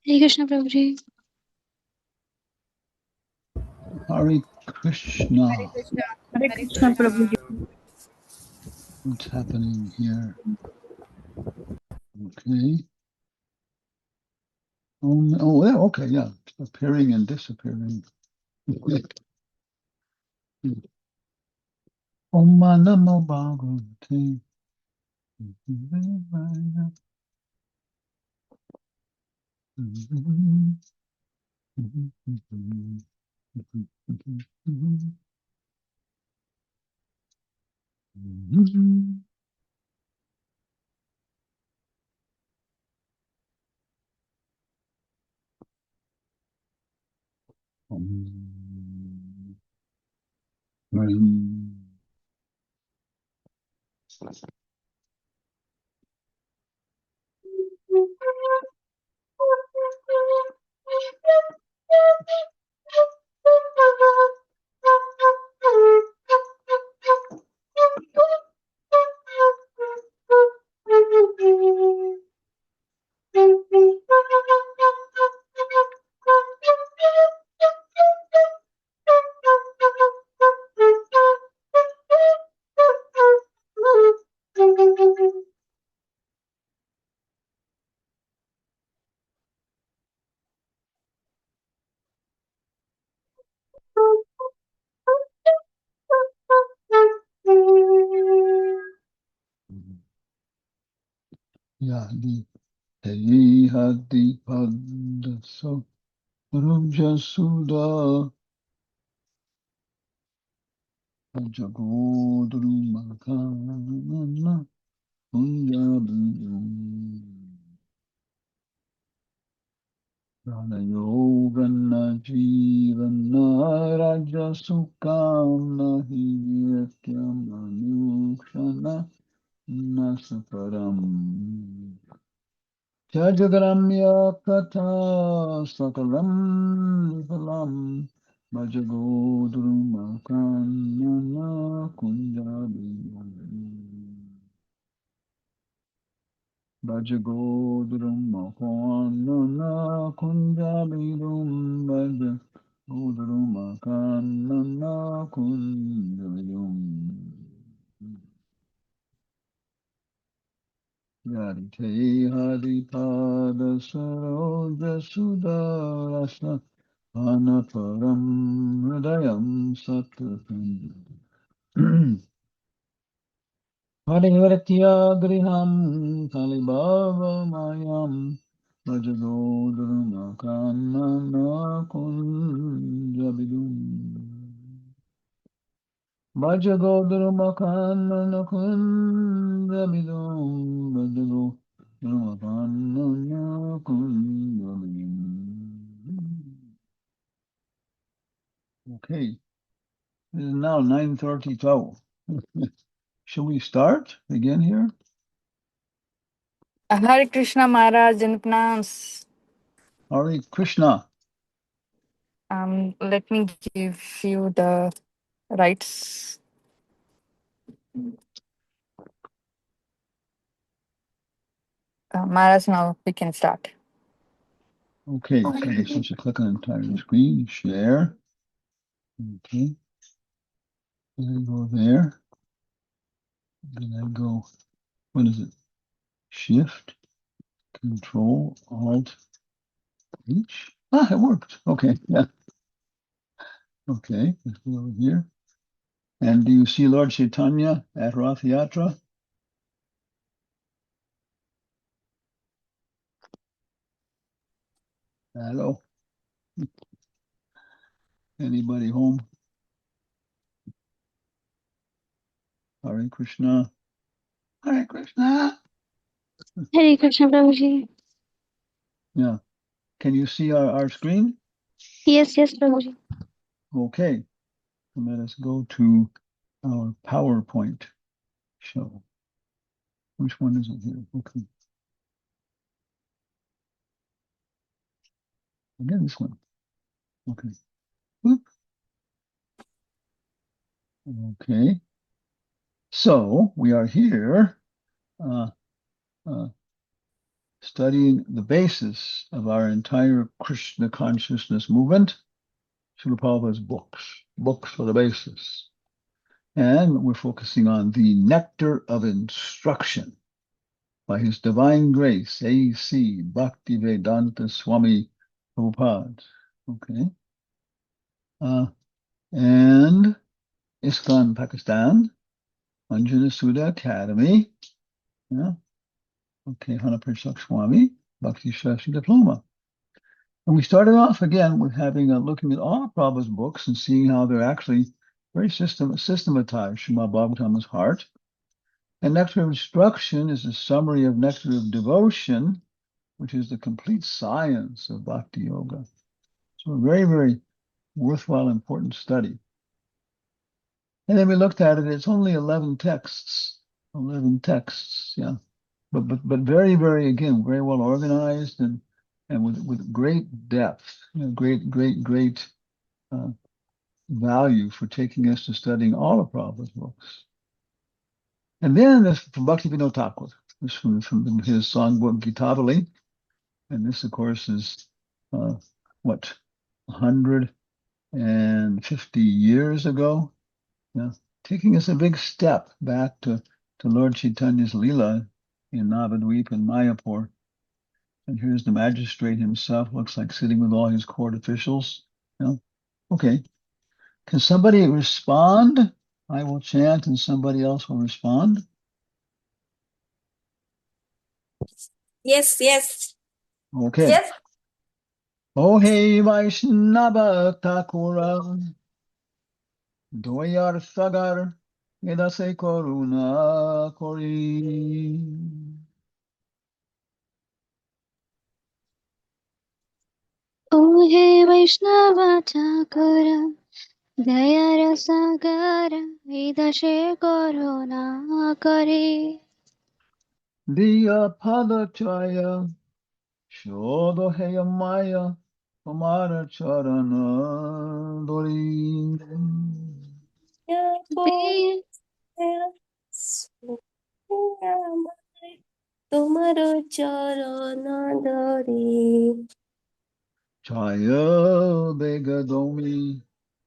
Hare Krishna Prabhuji. Hare Krishna. Hare Krishna Prabhuji. What's happening here? Okay. Oh, yeah, okay, yeah. Appearing and disappearing. Om Namo Bhagavate. Yadi Hadi Hadi Padasa Rujasuda Jagodru Makana Punjabi Pranayogana Jivana Raja Sukana Hiyatyam Anukshana Nasaparam Jajagramya Katha Sakalam Vipalam Bhajagodru Makanana Kunjabi Bhajagodrum Makanana Kunjabidum Bhajagodrum Makanana Kunjabidum Yarite Haripada Saroja Sudarasa Anaparam Hridayam Sattvam Harivaratya Griham Kalibhava Mayam Bhajagodram Akanana Kunjabidum Bhajagodram Akanana Kunjabidum Bhajagodram Akanana Kunjabidum. Okay, it is now 9:32. Shall we start again here? Hare Krishna Maharaj and pranams. Hare Krishna. Let me give you the rights. Maharaj, now we can start. Okay, so this is to click on entire screen, share. Okay. Then I go there. Then I go, what is it? Shift, Control, Alt, H. Ah, it worked. Okay, yeah. Okay, let's go over here. And do you see Lord Chaitanya at Rath Yatra? Hello. Anybody home? Hare Krishna. Hare Krishna. Hare Krishna Prabhuji. Yeah. Can you see our screen? Yes, Prabhuji. Okay. So let us go to our PowerPoint. show. Which one is it here? Okay. Again, this one. Okay. Whoop. Okay. So we are here uh, uh, studying the basis of our entire Krishna consciousness movement, Srila Prabhupada's books for the basis. And we're focusing on the Nectar of Instruction by His Divine Grace, A.C. Bhaktivedanta Swami Prabhupada. Okay. And ISKCON Pakistan, Anjana Sudha Academy. Yeah. Okay, Hanumat Swami, Bhakti Shastri Diploma. And we started off again with having a looking at all of Prabhupada's books and seeing how they're actually very systematized. Srimad Bhagavatam's heart. And Nectar of Instruction is a summary of Nectar of Devotion, which is the complete science of Bhakti Yoga. So a very, very worthwhile, important study. And then we looked at it, it's only 11 texts. 11 texts, yeah. But very, very, again, very well organized and with great depth, great value for taking us to studying all of Prabhupada's books. And then this from Bhaktivinoda Thakur, this from his songbook Gitabali, and this, of course, is what 150 years ago, yeah, taking us a big step back to Lord Chaitanya's Leela in Navadvip and Mayapur. And here's the magistrate himself, looks like sitting with all his court officials. Yeah. Okay. Can somebody respond? I will chant and somebody else will respond. Yes, yes. Okay. Yes. Oh hey Vaishnava Thakura Doyar Sagar Edase Koruna Kori. O he Vaishnava Thakura, Daya Rasagara, Idashe Korona Kare. Diya Padachaya Shodo Heya Maya Kumara Charana Dori. Be তোমার চরণ ধরে Chaya Begadomi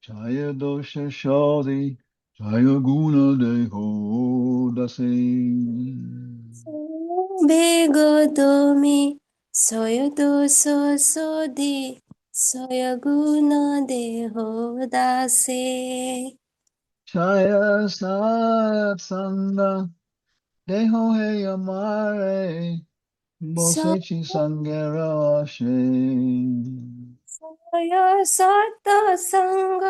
Chaya Dosha Shodi Chaya Guna Deho Dase. বেগ তুমি সয়দ সদি সয়গুণ দেহ দাসে Chaya Sat Sanda Deho He Amare Bosechi Sangera Ashe. সয় সত সঙ্গ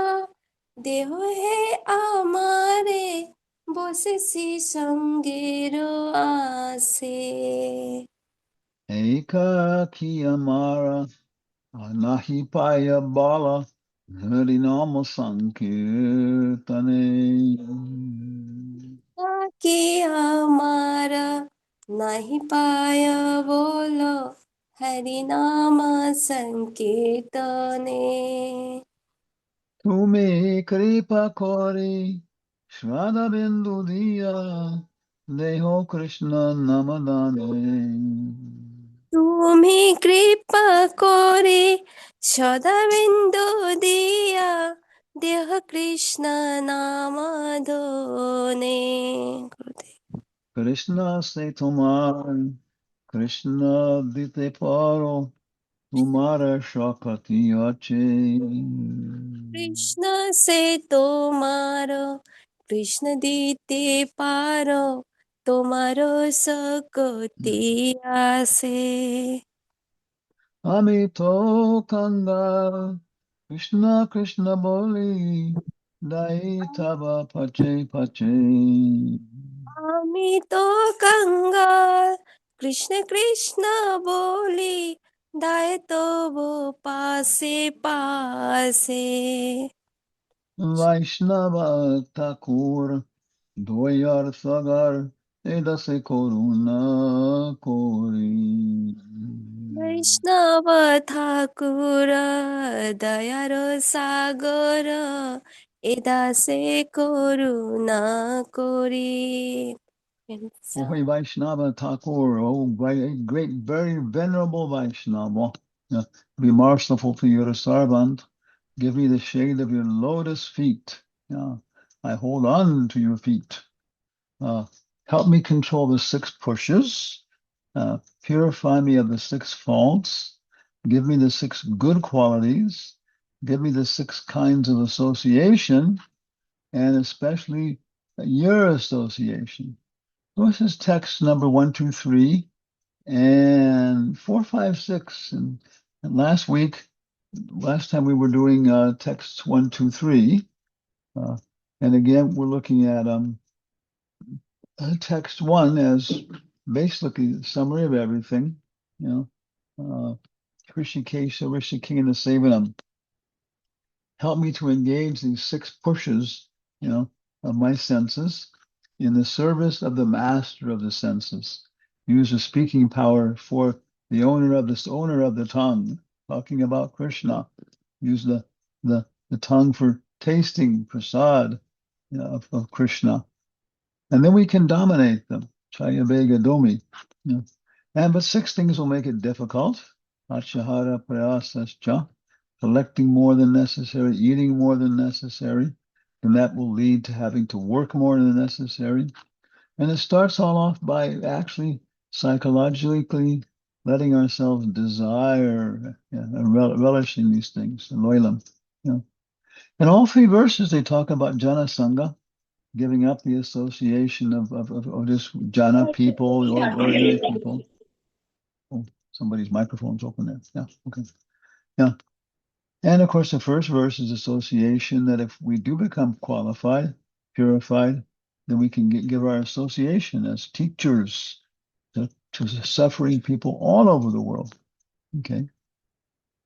দেহ হে আমারে বসেছি সঙ্গের আসে Eka Kiyamara Anahi Paya Bala Harinama Sankirtane. কি আমার নাহি পায় বল হরি নাম সংকীর্তনে Tume Kripa Kori Shraddha Bindu Diya Deho Krishna Namadane. তুমি কৃপা করে সদা বিন্দু দিয়া দেহ কৃষ্ণ নাম ধনে Krishna se tomar Krishna dite paro Tumara Shakati Ache. Krishna সে তোমার কৃষ্ণ দিতে পারো তোমার শক্তি আছে Amito Kanga Krishna Krishna Boli Dai Tava Pache Pache. আমি তো কাঙ্গাল কৃষ্ণ কৃষ্ণ বলি দায় তবু পাশে পাশে Vaishnava Thakur Doyar sagar edase koruna kori. वैष्णव ठाकुर दयार सागर एदासे करुणा करी. Oh, hey, Vaishnava Thakur, oh, great, very venerable Vaishnava, be merciful to your servant. Give me the shade of your lotus feet. Yeah, I hold on to your feet. Uh, Help me control the six pushes. Purify me of the six faults. Give me the six good qualities. Give me the six kinds of association, and especially your association. This is text number 123 and 456. And last time we were doing texts 123. And again, we're looking at text one as basically a summary of everything. You know, Rishikesha, Rishikena Sevanam. Help me to engage these six pushes, of my senses in the service of the master of the senses. Use the speaking power for the owner of the tongue, talking about Krishna. Use the tongue for tasting prasad, of Krishna. And then we can dominate them. Chaya Vega Domi. But six things will make it difficult. Achahara Prayasascha, collecting more than necessary, eating more than necessary, and that will lead to having to work more than necessary. And it starts all off by actually psychologically letting ourselves desire, and relishing these things. And loilam. In all three verses, they talk about jana sangha, giving up the association of just jana people or ordinary people. Oh, somebody's microphone's open there. Yeah, okay. Yeah. And of course, the first verse is association, that if we do become qualified, purified, then we can give our association as teachers to suffering people all over the world. Okay.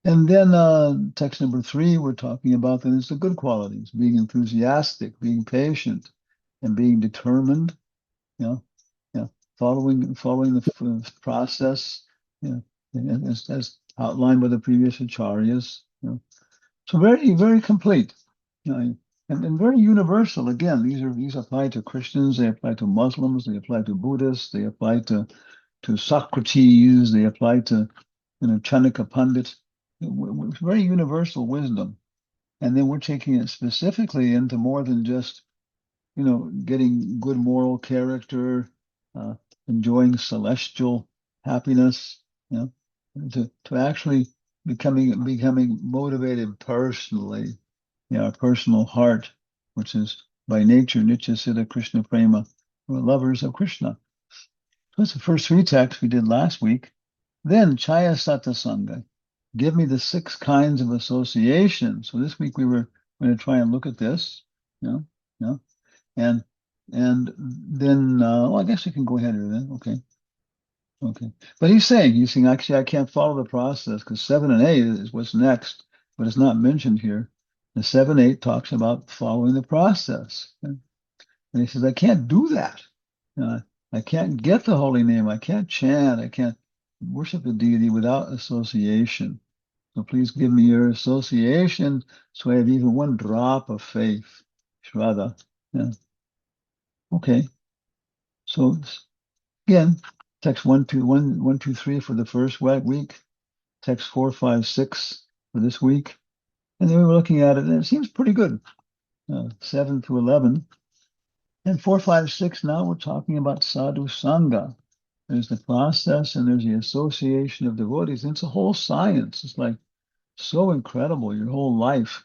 And then text number 3, we're talking about that is the good qualities, being enthusiastic, being patient, and being determined, you know, following the process, as outlined by the previous acharyas. So very, very complete, and very universal. Again, these apply to Christians, they apply to Muslims, they apply to Buddhists, they apply to Socrates, they apply to Chanaka Pandit. Very universal wisdom. And then we're taking it specifically into more than just getting good moral character, uh, enjoying celestial happiness, to actually becoming motivated personally, our personal heart, which is by nature Nitya Siddha Krishna Prema, we're lovers of Krishna. So that's the first 3 texts we did last week. Then Chaya Sata Sangha. Give me the 6 kinds of association. So this week we were going to try and look at this, you know, and then I guess we can go ahead with that. Okay. But he's saying actually I can't follow the process because 7 and 8 is what's next, but it's not mentioned here. The 7, 8 talks about following the process, and he says I can't do that. I can't get the holy name. I can't chant. I can't worship the deity without association. So please give me your association so I have even one drop of faith. Shraddha. Yeah. Okay. So again, text 1, 2, 1, 2, 3 for the first week, text 4, 5, 6 for this week. And then we were looking at it, and it seems pretty good. 7 to 11. And 4, 5, 6, now we're talking about sadhu sangha. There's the process and there's the association of devotees. And it's a whole science. It's like so incredible. Your whole life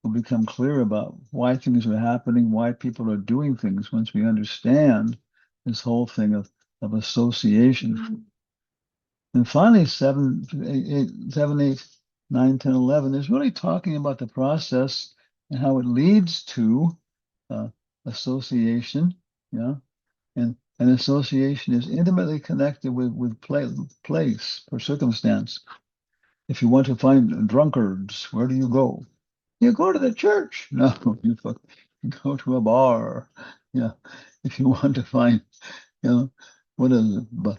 will become clear about why things are happening, why people are doing things once we understand this whole thing of association. And finally, 7, 8, 9, 10, 11 is really talking about the process and how it leads to association. Yeah. And association is intimately connected with place or circumstance. If you want to find drunkards, where do you go? You go to the church. No, you go to a bar. Yeah, if you want to find, you know, what is it, but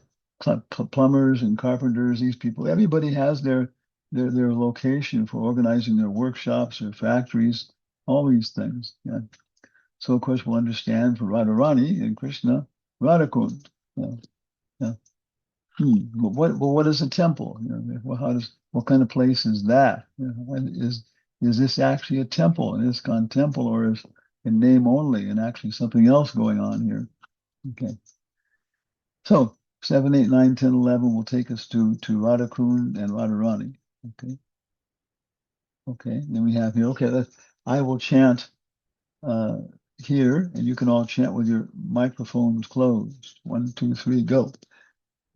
plumbers and carpenters, these people, everybody has their location for organizing their workshops or factories, all these things. Yeah. So of course we'll understand for Radharani and Krishna, Radhakund. Yeah. Yeah. But what is a temple? You know, well, what kind of place is that? You know, and is this actually a temple, an ISKCON temple, or is in name only and actually something else going on here? Okay. So 7, 8, 9, 10, 11 will take us to Radhakund and Radharani. Okay. Okay. Then we have here. Okay. I will chant uh, here, and you can all chant with your microphones closed. 1, 2, 3, go.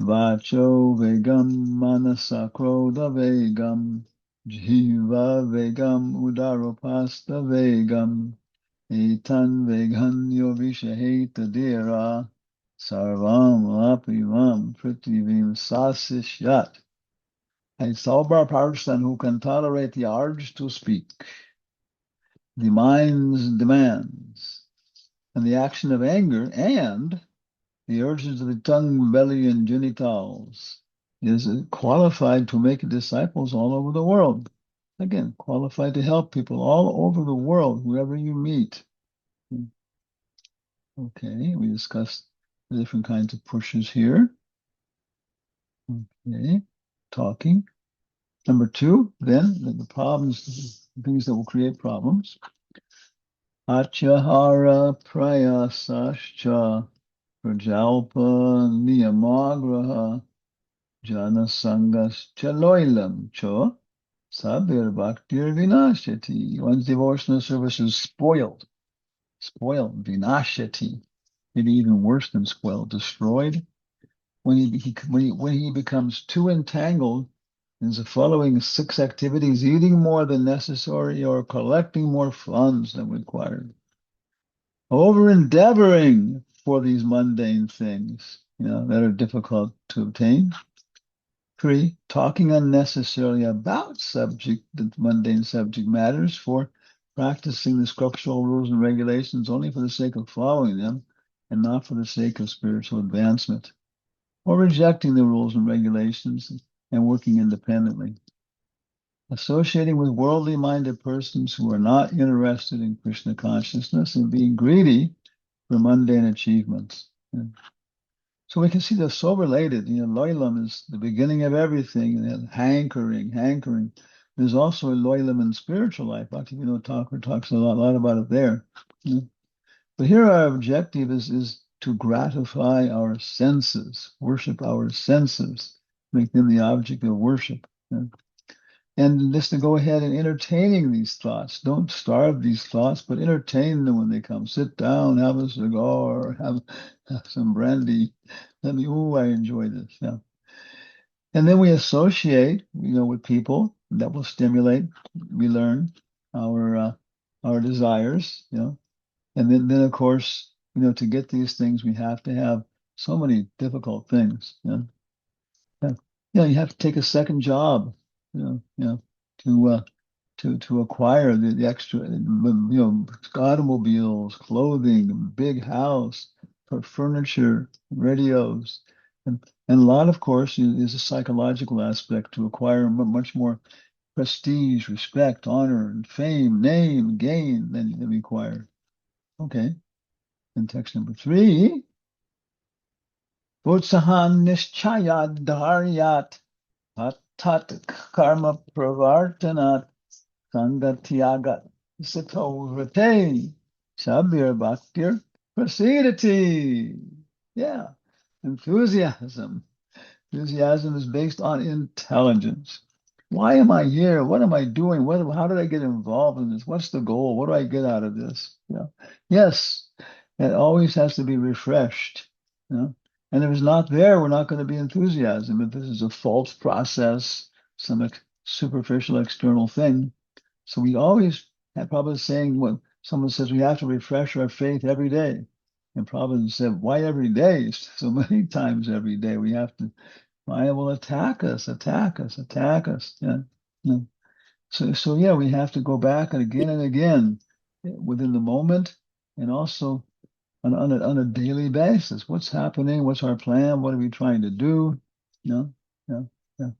Vacho vegam manasa krodha vegam jiva vegam udaropasta vegam etan veganyo vishaheta dera sarvam apivam prithivim sasishyat. A sober person who can tolerate the urge to speak, the mind's demands, and the action of anger, and the urges of the tongue, belly, and genitals, is qualified to make disciples all over the world. Again, qualified to help people all over the world, whoever you meet. Okay, we discussed the different kinds of pushes here. Okay, talking. Number 2, then, the problems, things that will create problems. Achahara prayasascha prajalpa niyamagraha Jana Sangas Chaloilam Cho Sabir Bhaktir Vinashati. One's devotional service is spoiled. Spoiled, Vinashati. Maybe even worse than spoiled, destroyed. When he becomes too entangled in the following 6 activities, eating more than necessary or collecting more funds than required. Over endeavoring for these mundane things, that are difficult to obtain. 3, talking unnecessarily about mundane subject matters. 4, practicing the scriptural rules and regulations only for the sake of following them and not for the sake of spiritual advancement. Or rejecting the rules and regulations and working independently. Associating with worldly minded persons who are not interested in Krishna consciousness and being greedy for mundane achievements. So we can see they're so related. Loilam is the beginning of everything, and hankering. There's also a loilam in spiritual life. Bhaktivinoda Thakur talks a lot about it there. But here our objective is to gratify our senses, worship our senses, make them the object of worship. And just to go ahead and entertaining these thoughts. Don't starve these thoughts, but entertain them when they come. Sit down, have a cigar, have some brandy. I enjoy this. Yeah. And then we associate, with people that will stimulate. We learn our desires, and then of course, to get these things, we have to have so many difficult things. Yeah. You have to take a second job, to to acquire the extra, automobiles, clothing, big house, furniture, radios, and a lot, of course, is a psychological aspect to acquire much more prestige, respect, honor, and fame, name, gain than we acquire. Okay. And text number 3. Utsahan nischaya dharyat tat karma pravartanat sangatyagat sato vrate shabir bhaktir prasidati. Yeah. Enthusiasm. Enthusiasm is based on intelligence. Why am I here? What am I doing? How did I get involved in this? What's the goal? What do I get out of this? Yes, it always has to be refreshed. And if it's not there, we're not going to be enthusiasm. If this is a false process, some superficial external thing. So we always have Prabhupada saying, when someone says we have to refresh our faith every day. And Prabhupada said, why every day? So many times every day we have to. Maya will attack us. Yeah. Yeah. So yeah, we have to go back and again within the moment, and also on a daily basis. What's happening? What's our plan? What are we trying to do? No, yeah, yeah.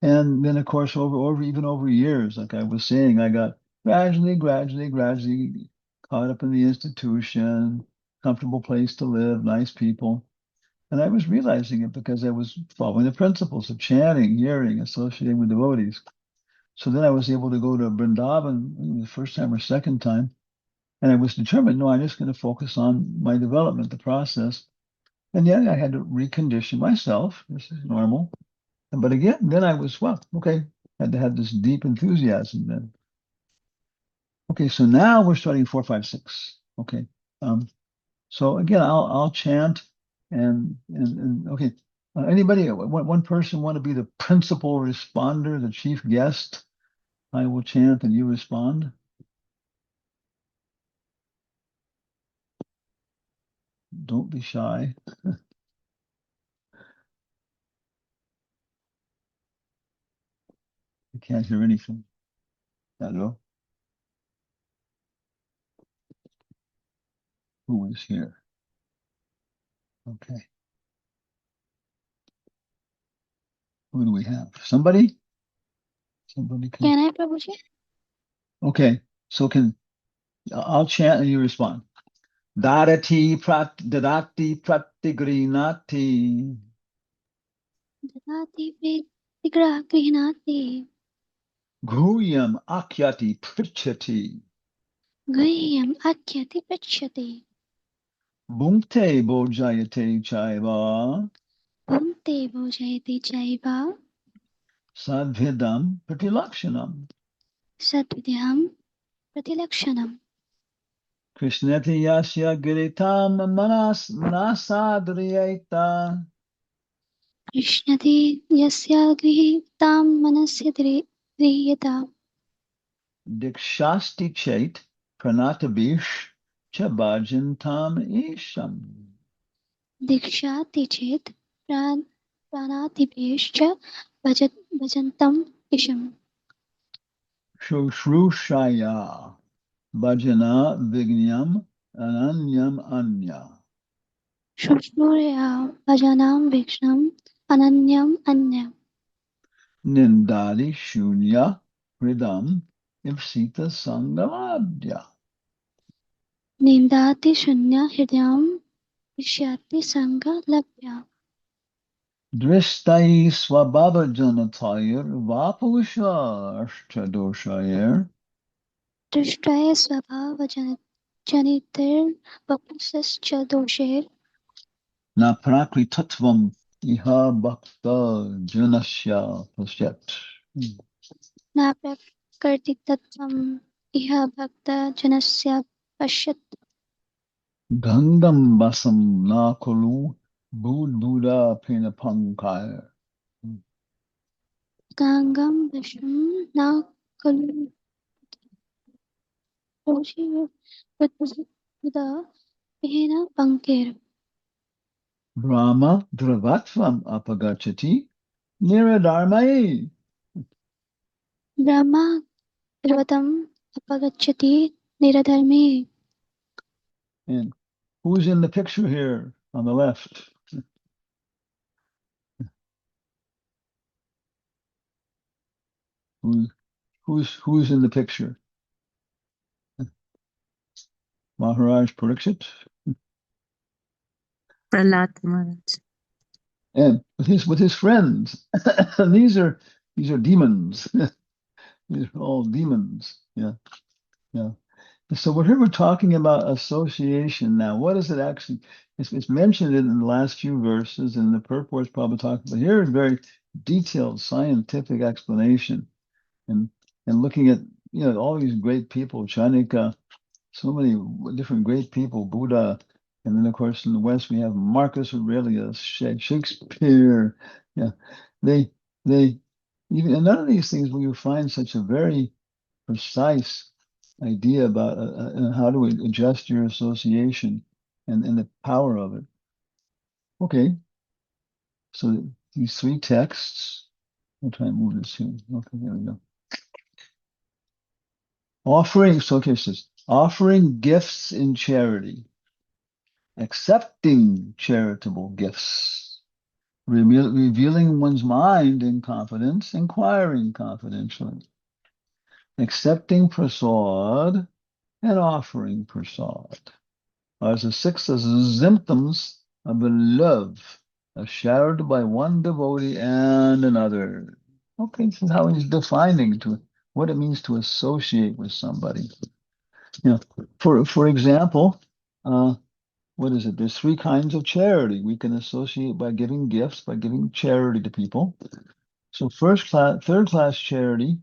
And then of course over years, like I was saying, I got gradually caught up in the institution, comfortable place to live, nice people. And I was realizing it because I was following the principles of chanting, hearing, associating with devotees. So then I was able to go to Vrindavan the first time or second time. And I was determined, no, I'm just going to focus on my development, the process. And yeah, I had to recondition myself. This is normal. But again, then I was, well, okay, had to have this deep enthusiasm then. Okay, so now we're starting 456. Okay. So again, I'll chant and okay. Anybody, one person want to be the principal responder, the chief guest? I will chant and you respond. Don't be shy. I can't hear anything. Hello? Who is here? Okay. Who do we have? Somebody? Somebody can. Can I, Prabhuji? Okay. So I'll chant and you respond. Dadati pratigrinati Dadati Vigraha Grihnati Guyam akyati prichati Guhyam Akyati Prachyati Bhumte bojayate chaiva Bhunte Bhojayati Chaiva Sadvidam pratilakshanam Sadvidyam Pratilakshanam Krishnati yasya giritam manasadriyata Krishnati Yasya Grihitam Manasya Driyata Dikshasti chait pranatabish chabhajantam isham Dikshati Chet Pranatibhescha Bhajantam Isham Shrushaya Bhajana Vignyam Ananyam Anya Shushurya Bhajanam Vikshnam Ananyam Anyam Nindali Shunya Hridam Ipsita Sangamadya Nindati Shunya Hridayam Vishyati Sangha Labhya Dristai Swabhava Janatayir Vapusha Ashtadoshayir Drishtaya Swabhava Janitir Vapusascha Dosher Na Prakritatvam Iha Bhakta Janasya Pasyat Na Prakriti Tattvam Iha Bhakta Janasya Pashyat Gangam Basam Nakulu Bud Buddha Pinapankaya. Gangam Vishnu Na Kalu Doshi Buddha Vihena Pankir Brahma Dravatvam Apagachati Niradharmai. Brahma Drvatam Apagachati Niradharme And who's in the picture here on the left? Who, who's in the picture? Maharaj Pariksit Prahlad Maharaj. and with his friends. these are demons. These are all demons. Yeah, yeah. So we're here. We're talking about association now. What is it actually? It's mentioned in the last few verses, and the purport's probably talking about here. A very detailed scientific explanation, and looking at all these great people, Chanika, so many different great people, Buddha, and then of course in the West we have Marcus Aurelius, Shakespeare. Yeah, they even and none of these things will you find such a very precise idea about how to adjust your association and the power of it. Okay, so these three texts. I'll try and move this here. Okay, there we go. Offering, so okay, it says offering gifts in charity. accepting charitable gifts, revealing one's mind in confidence, inquiring confidentially, accepting prasad and offering prasad are the six symptoms of the love shared by one devotee and another. Okay, this is how he's defining what it means to associate with somebody. You know, for example, what is it? There's three kinds of charity. We can associate by giving gifts, by giving charity to people. So third class charity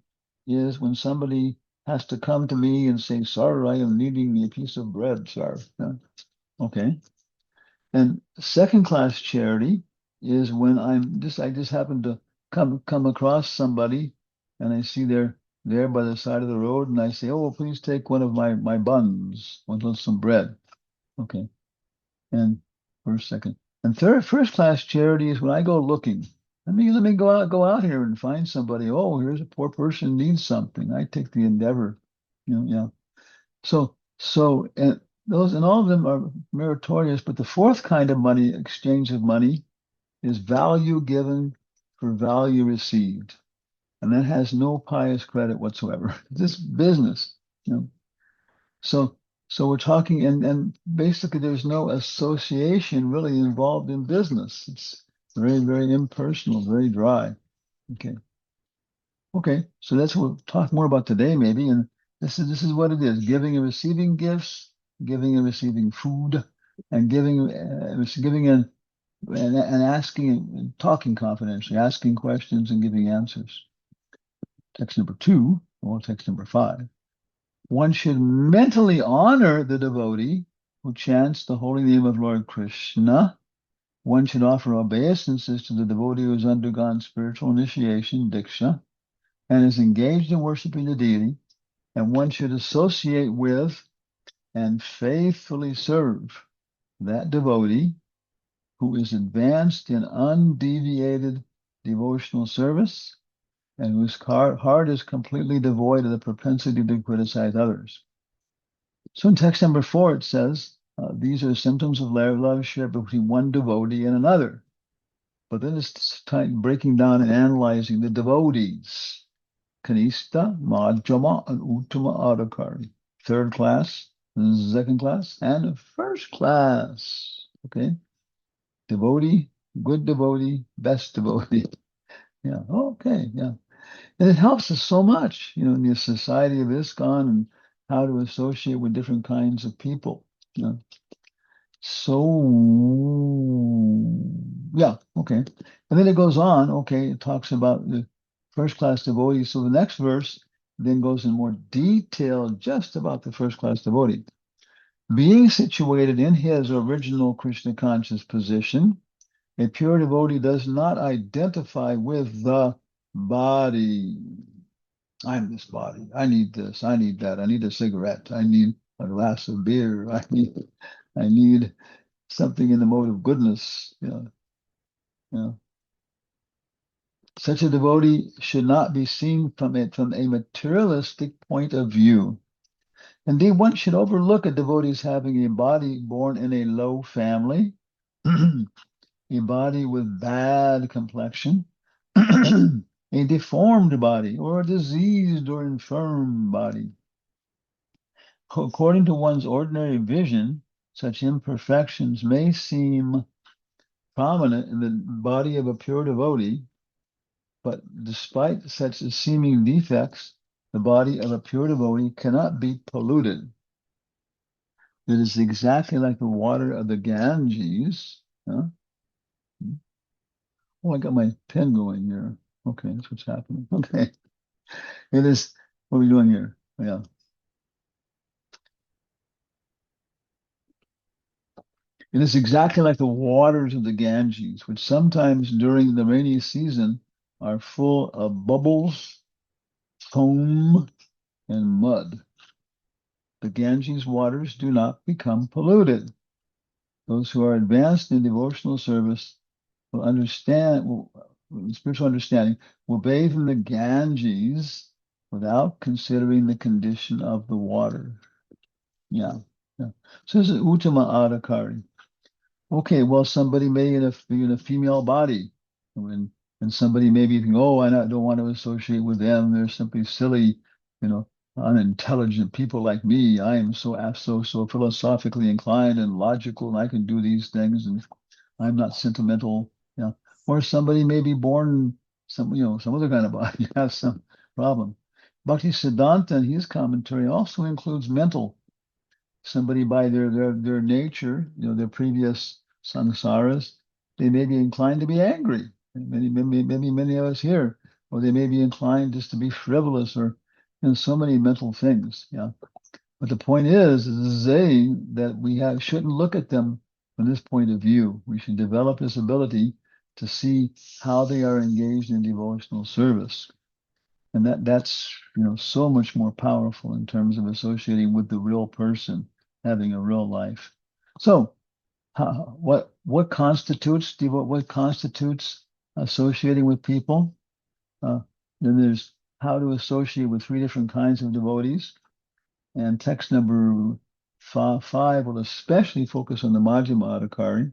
is when somebody has to come to me and say, "Sir, I am needing a piece of bread, sir." Yeah. Okay. And second class charity is when I just happen to come across somebody and I see they're there by the side of the road and I say, "Oh, please take one of my buns, some bread." Okay. And second. And first class charity is when I go looking. Let me go out here and find somebody. Oh, here's a poor person needs something. I take the endeavor. Yeah. And those and all of them are meritorious, but the fourth kind of money, exchange of money, is value given for value received. And that has no pious credit whatsoever. This business, you know. So we're talking and basically there's no association really involved in business. It's very, very impersonal, very dry. Okay. Okay, so we'll talk more about today, maybe. And this is what it is: giving and receiving gifts, giving and receiving food, and giving and asking and talking confidentially, asking questions and giving answers. Text number 2, or text number 5. One should mentally honor the devotee who chants the holy name of Lord Krishna. One should offer obeisances to the devotee who has undergone spiritual initiation, diksha, and is engaged in worshiping the deity, and one should associate with and faithfully serve that devotee who is advanced in undeviated devotional service and whose heart is completely devoid of the propensity to criticize others. So in text number 4, it says, these are symptoms of love shared between one devotee and another. But then it's breaking down and analyzing the devotees. Kanista, Madhyama, and Uttama Adhikari. Third class, second class, and first class. Okay? Devotee, good devotee, best devotee. Yeah, okay, yeah. And it helps us so much, in the society of ISKCON and how to associate with different kinds of people. So, yeah, okay. And then it goes on, okay, it talks about the first class devotee. So the next verse then goes in more detail just about the first class devotee. Being situated in his original Krishna conscious position, a pure devotee does not identify with the body. I'm this body. I need this. I need that. I need a cigarette. I need a glass of beer. I need something in the mode of goodness. Such a devotee should not be seen from a materialistic point of view. Indeed, one should overlook a devotee as having a body born in a low family, a body with bad complexion, a deformed body, or a diseased or infirm body. According to one's ordinary vision, such imperfections may seem prominent in the body of a pure devotee, but despite such seeming defects, the body of a pure devotee cannot be polluted. It is exactly like the water of the Ganges. Huh? Oh, I got my pen going here. Okay, that's what's happening. Okay. It is, what are we doing here? Yeah. It is exactly like the waters of the Ganges, which sometimes during the rainy season are full of bubbles, foam, and mud. The Ganges waters do not become polluted. Those who are advanced in devotional service spiritual understanding, will bathe in the Ganges without considering the condition of the water. Yeah. So this is Uttama Adhikari. Okay, well, somebody may be in a female body, and somebody may be thinking, oh, don't want to associate with them. They're simply silly, you know, unintelligent people like me. I am so philosophically inclined and logical, and I can do these things, and I'm not sentimental. Or somebody may be born some other kind of body, have some problem. Bhakti Siddhanta in his commentary also includes mental. Somebody by their nature, their previous samsaras, they may be inclined to be angry. Many of us here, or they may be inclined just to be frivolous, or so many mental things. Yeah. But the point is saying that shouldn't look at them from this point of view. We should develop this ability to see how they are engaged in devotional service. And that's so much more powerful in terms of associating with the real person, having a real life. So what constitutes associating with people? Then there's how to associate with three different kinds of devotees. And text number five will especially focus on the Majjhima Adhikari.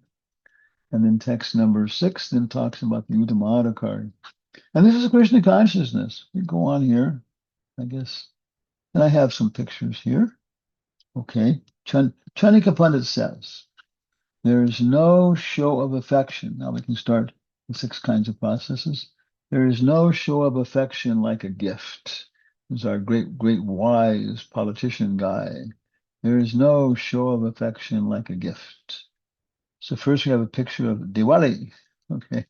And then text number 6 then talks about the Uttama Adhikari. And this is Krishna consciousness. We go on here, I guess. And I have some pictures here. Okay. Chanika Pandit says, there is no show of affection. Now we can start the 6 kinds of processes. There is no show of affection like a gift. This is our great wise politician guy. There is no show of affection like a gift. So first we have a picture of Diwali. Okay.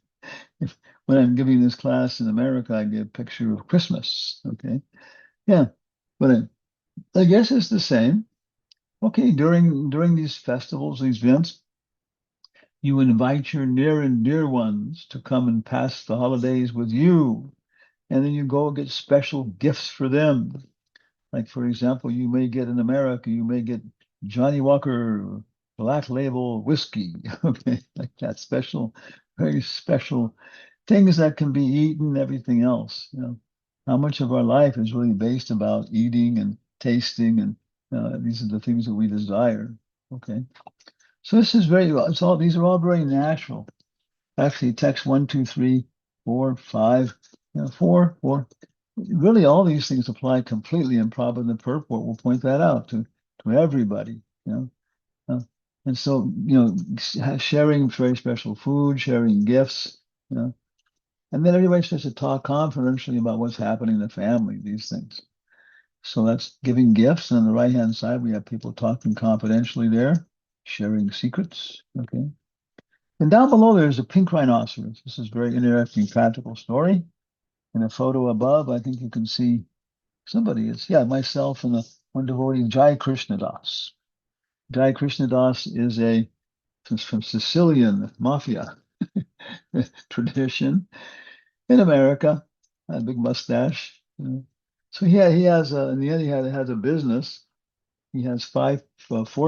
When I'm giving this class in America, I give a picture of Christmas. Okay. Yeah. But I guess it's the same. Okay. During these festivals, these events, you invite your near and dear ones to come and pass the holidays with you. And then you go get special gifts for them. Like, for example, you may get in America, you may get Johnny Walker Black Label whiskey. Okay. Like that very special things that can be eaten, everything else. How much of our life is really based about eating and tasting, and these are the things that we desire. Okay. So these are all very natural. Actually, text 1, 2, 3, 4, 5, 4. Really, all these things apply completely, and Prabhupada in the purport will point that out to everybody. Uh, and so, sharing very special food, sharing gifts, and then everybody starts to talk confidentially about what's happening in the family, these things. So that's giving gifts. And on the right-hand side, we have people talking confidentially there, sharing secrets. Okay. And down below, there's a pink rhinoceros. This is a very interesting, practical story. In a photo above, I think you can see myself and one devotee, Jai Krishna Das. Jai Krishna Das is from Sicilian mafia tradition in America, a big mustache. So he has in the end he has a business. He has 4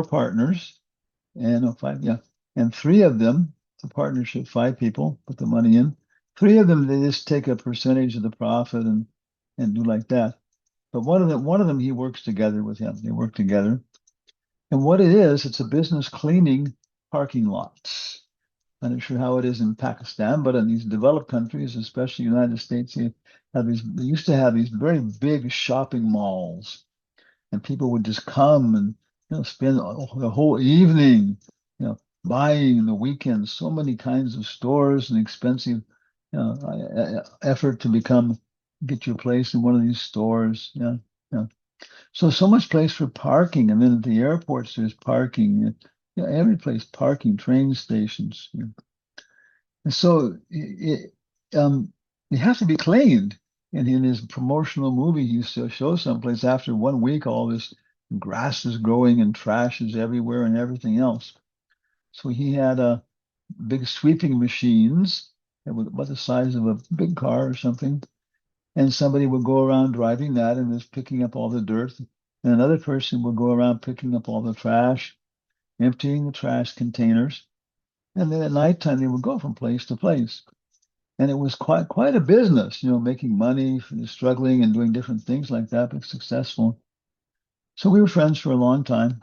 partners, and 5, yeah, and 3 of them, it's a partnership, 5 people put the money in. 3 of them, they just take a percentage of the profit and do like that. But one of them he works together with him. They work together. And what it is, it's a business cleaning parking lots. I'm not sure how it is in Pakistan, but in these developed countries, especially the United States, they used to have these very big shopping malls, and people would just come and spend the whole evening, buying in the weekends. So many kinds of stores and expensive effort to get your place in one of these stores. Yeah. So much place for parking, and then at the airports there's parking. Every place parking, train stations. And so it has to be cleaned. And in his promotional movie, he shows someplace after 1 week, all this grass is growing and trash is everywhere and everything else. So he had big sweeping machines that were about the size of a big car or something. And somebody would go around driving that and just picking up all the dirt. And another person would go around picking up all the trash, emptying the trash containers. And then at nighttime, they would go from place to place. And it was quite a business, making money, struggling and doing different things like that, but successful. So we were friends for a long time.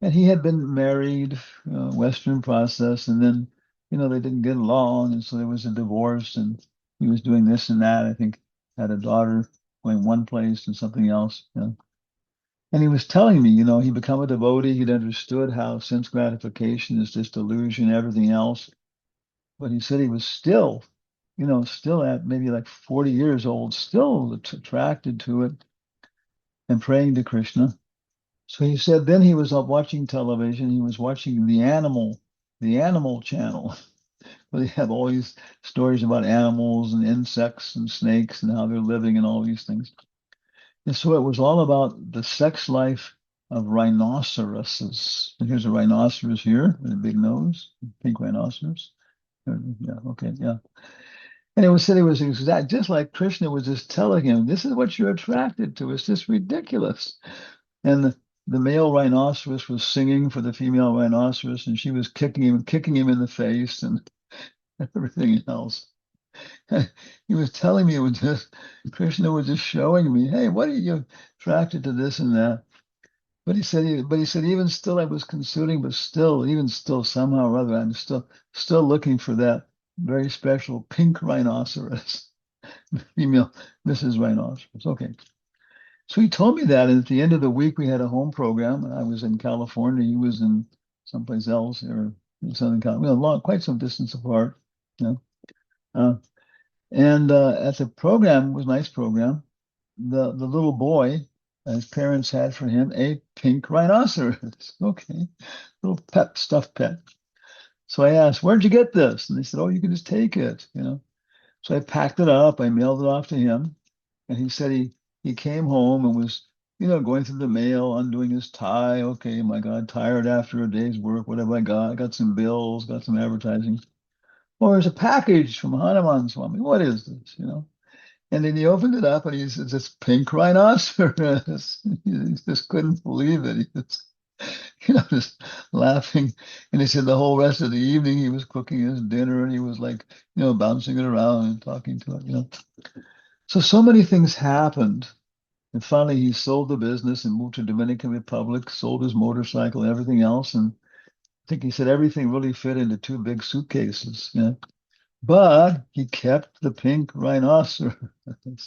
And he had been married, Western process, and then, they didn't get along, and so there was a divorce, and he was doing this and that. I think had a daughter going one place and something else. And he was telling me, he'd become a devotee. He'd understood how sense gratification is just illusion, everything else. But he said he was still, still at maybe like 40 years old, still attracted to it and praying to Krishna. So he said then he was up watching television. He was watching the animal channel, where they have all these stories about animals and insects and snakes and how they're living and all these things. And so it was all about the sex life of rhinoceroses. And here's a rhinoceros here with a big nose, pink rhinoceros. Yeah, okay, yeah. And said it was exact, just like Krishna was just telling him, this is what you're attracted to. It's just ridiculous. And the male rhinoceros was singing for the female rhinoceros, and she was kicking him in the face and everything else. He was telling me, Krishna was just showing me, hey, what are you attracted to this and that? But he said, even still, I was considering, but still, even still, somehow or other, I'm still looking for that very special pink rhinoceros, female Mrs. Rhinoceros. Okay. So he told me that, and at the end of the week, we had a home program. I was in California. He was in someplace else, or in Southern California, quite some distance apart. You know? And at the program, it was a nice program. The little boy, his parents had for him a pink rhinoceros. Okay, little pet, stuffed pet. So I asked, "Where'd you get this?" And they said, "Oh, you can just take it." So I packed it up. I mailed it off to him, and he said he came home and was going through the mail, undoing his tie. Okay, my God, tired after a day's work. What have I got? I got some bills, got some advertising. Well, there's a package from Hanuman Swami. What is this? And then he opened it up and he said, this pink rhinoceros. He just couldn't believe it. He was, just laughing. And he said the whole rest of the evening he was cooking his dinner and he was like, bouncing it around and talking to it. So many things happened. And finally he sold the business and moved to Dominican Republic, sold his motorcycle, everything else. And I think he said everything really fit into two big suitcases. But he kept the pink rhinoceros,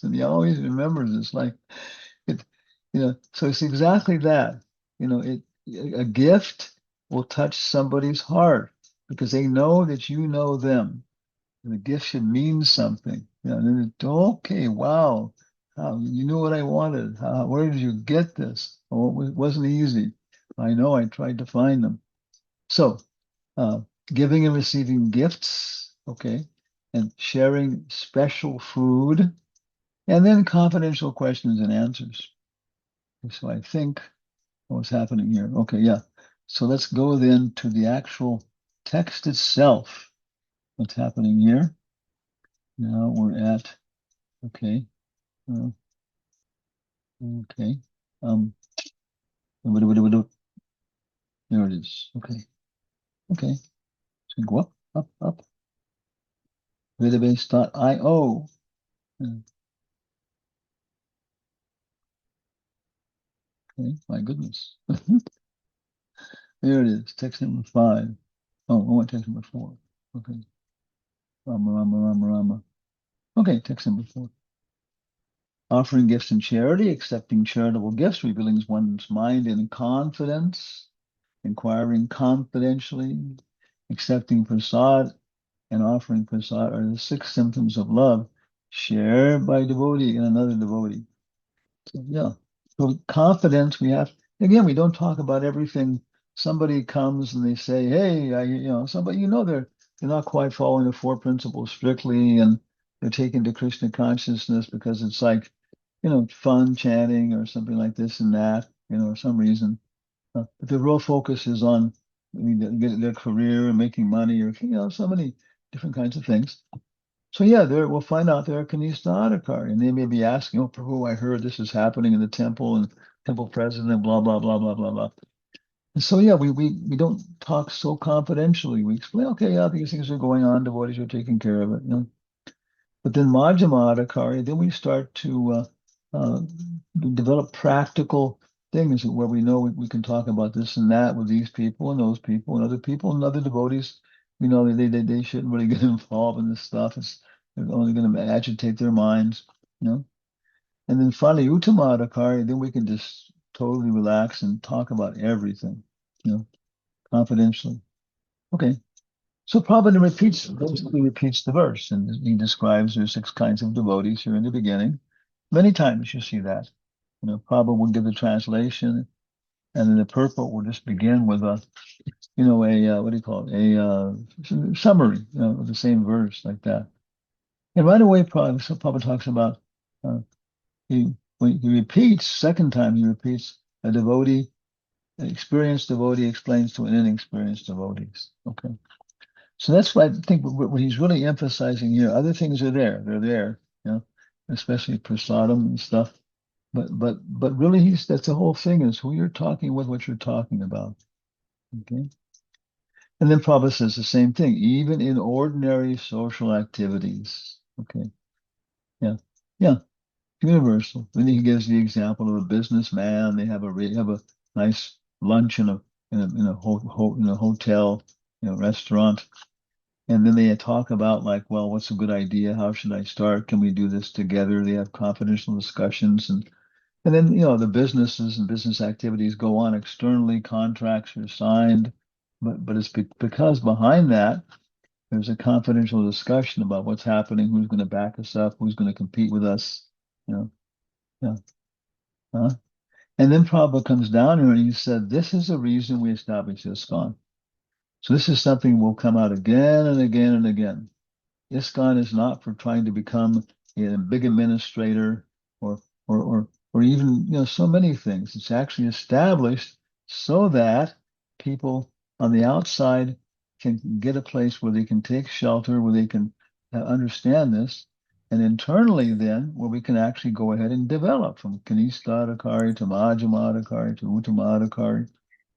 and he always remembers. It's like it, So it's exactly that. A gift will touch somebody's heart because they know that you know them. And the gift should mean something. And then okay, wow, how you knew what I wanted. Where did you get this? Oh, it wasn't easy. I know. I tried to find them. So uh, giving and receiving gifts, okay, and sharing special food, and then confidential questions and answers. So I think what's happening here. Okay, yeah. So let's go then to the actual text itself. What's happening here? Now we're at, okay, okay. There it is. Okay. So go up. Database.io. Okay, my goodness. There it is, text number 5. Oh, I want text number 4. Okay. Rama. Okay, text number 4. Offering gifts in charity, accepting charitable gifts, revealing one's mind in confidence, inquiring confidentially, accepting prasad, and offering prasad are the 6 symptoms of love shared by devotee and another devotee. So, yeah. So confidence, we don't talk about everything. Somebody comes and they say, hey, somebody, they're not quite following the 4 principles strictly, and they're taken to Krishna consciousness because it's like, fun chanting or something like this and that, or some reason. But the real focus is on their career and making money or, so many different kinds of things. So yeah, we'll find out they're Kanista Adhikari, and they may be asking, "Oh, Prabhu, I heard this is happening in the temple, and temple president, blah blah blah blah blah blah." And so yeah, we don't talk so confidentially. We explain, okay, yeah, these things are going on. Devotees are taking care of it. But then Majjhima Adhikari, then we start to develop practical things where we know we can talk about this and that with these people and those people and other people and other devotees. We know they shouldn't really get involved in this stuff. They're only going to agitate their minds, you know. And then finally, Uttamadakari, then we can just totally relax and talk about everything, you know, confidentially. Okay. So Prabhupada basically repeats the verse, and he describes there's 6 kinds of devotees here in the beginning. Many times you see that. You know, Prabhupada will give the translation, and then the purport will just begin with a, what do you call it? A summary, of the same verse like that. And right away, Prabhupada talks about, uh, when he repeats, second time he repeats, a devotee, an experienced devotee explains to an inexperienced devotee. Okay. So that's why I think what he's really emphasizing here. Other things are there; they're there, especially prasadam and stuff. But really, that's the whole thing: is who you're talking with, what you're talking about. Okay. And then Prabhupada says the same thing, even in ordinary social activities. Okay. Yeah. Yeah. Universal. Then he gives the example of a businessman. They have a nice lunch in a hotel, restaurant. And then they talk about like, well, what's a good idea? How should I start? Can we do this together? They have confidential discussions, and then the businesses and business activities go on externally. Contracts are signed, but it's because behind that there's a confidential discussion about what's happening, who's going to back us up, who's going to compete with us. You know, yeah. Huh? And then Prabhupada comes down here and he said, this is the reason we established ISKCON. So this is something will come out again and again and again. ISKCON is not for trying to become a big administrator or or even so many things. It's actually established so that people on the outside can get a place where they can take shelter, where they can understand this, and internally then where we can actually go ahead and develop from Kanistadakari to Majjamadakari to Uttamadakari.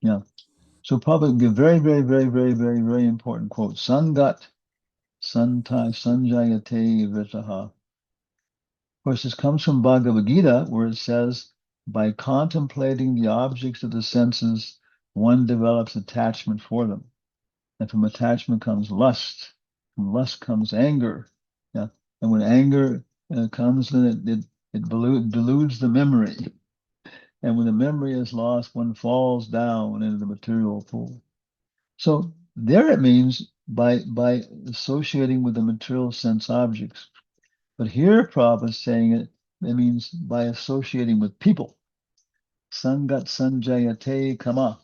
Yeah. So probably give very, very, very, very, very, very important quote. Sangat Santai Sanjayate Vritaha. Of course, this comes from Bhagavad Gita, where it says, by contemplating the objects of the senses, one develops attachment for them. And from attachment comes lust. From lust comes anger. Yeah. And when anger comes, then it deludes the memory. And when the memory is lost, one falls down into the material pool. So there it means by associating with the material sense objects. But here Prabhupada is saying it means by associating with people. Sangat sanjayate kama.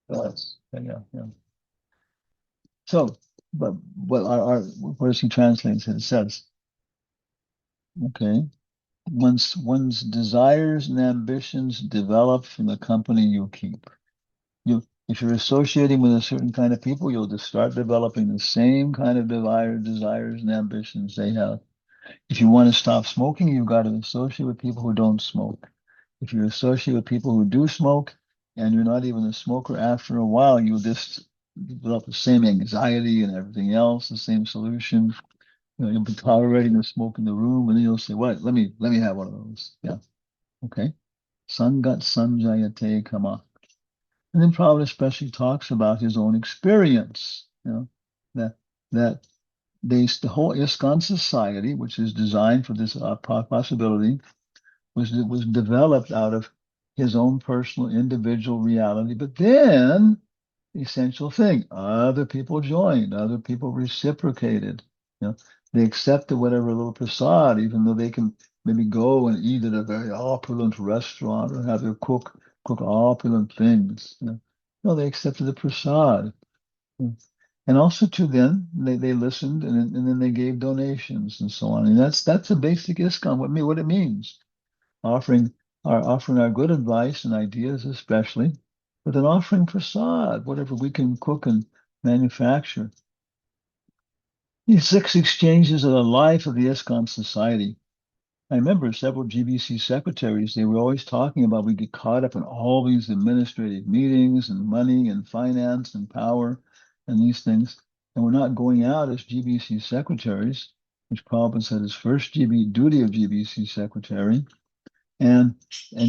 Yes. Yeah. So, but what does he translate? It says, okay, one's desires and ambitions develop from the company you keep. If you're associating with a certain kind of people, you'll just start developing the same kind of desires and ambitions they have. If you want to stop smoking, you've got to associate with people who don't smoke. If you associate with people who do smoke and you're not even a smoker, after a while, you'll just develop the same anxiety and everything else, the same solution. You'll be tolerating the smoke in the room, and then you'll say, "What? Let me have one of those." Yeah. Okay. Sangat sanjayate kama. And then Prabhupada especially talks about his own experience. That that the whole ISKCON society, which is designed for this possibility, was developed out of his own personal individual reality. But then the essential thing, other people joined, other people reciprocated. They accepted whatever little prasad, even though they can maybe go and eat at a very opulent restaurant or have their cook opulent things. No, they accepted the prasad. And also to them, they listened and then they gave donations and so on. And that's a basic ISKCON, what it means. Offering our good advice and ideas especially, but then offering prasad, whatever we can cook and manufacture. These 6 exchanges are the life of the ISKCON society. I remember several GBC secretaries, they were always talking about we get caught up in all these administrative meetings and money and finance and power and these things. And we're not going out as GBC secretaries, which Prabhupada said his first duty of GBC secretary and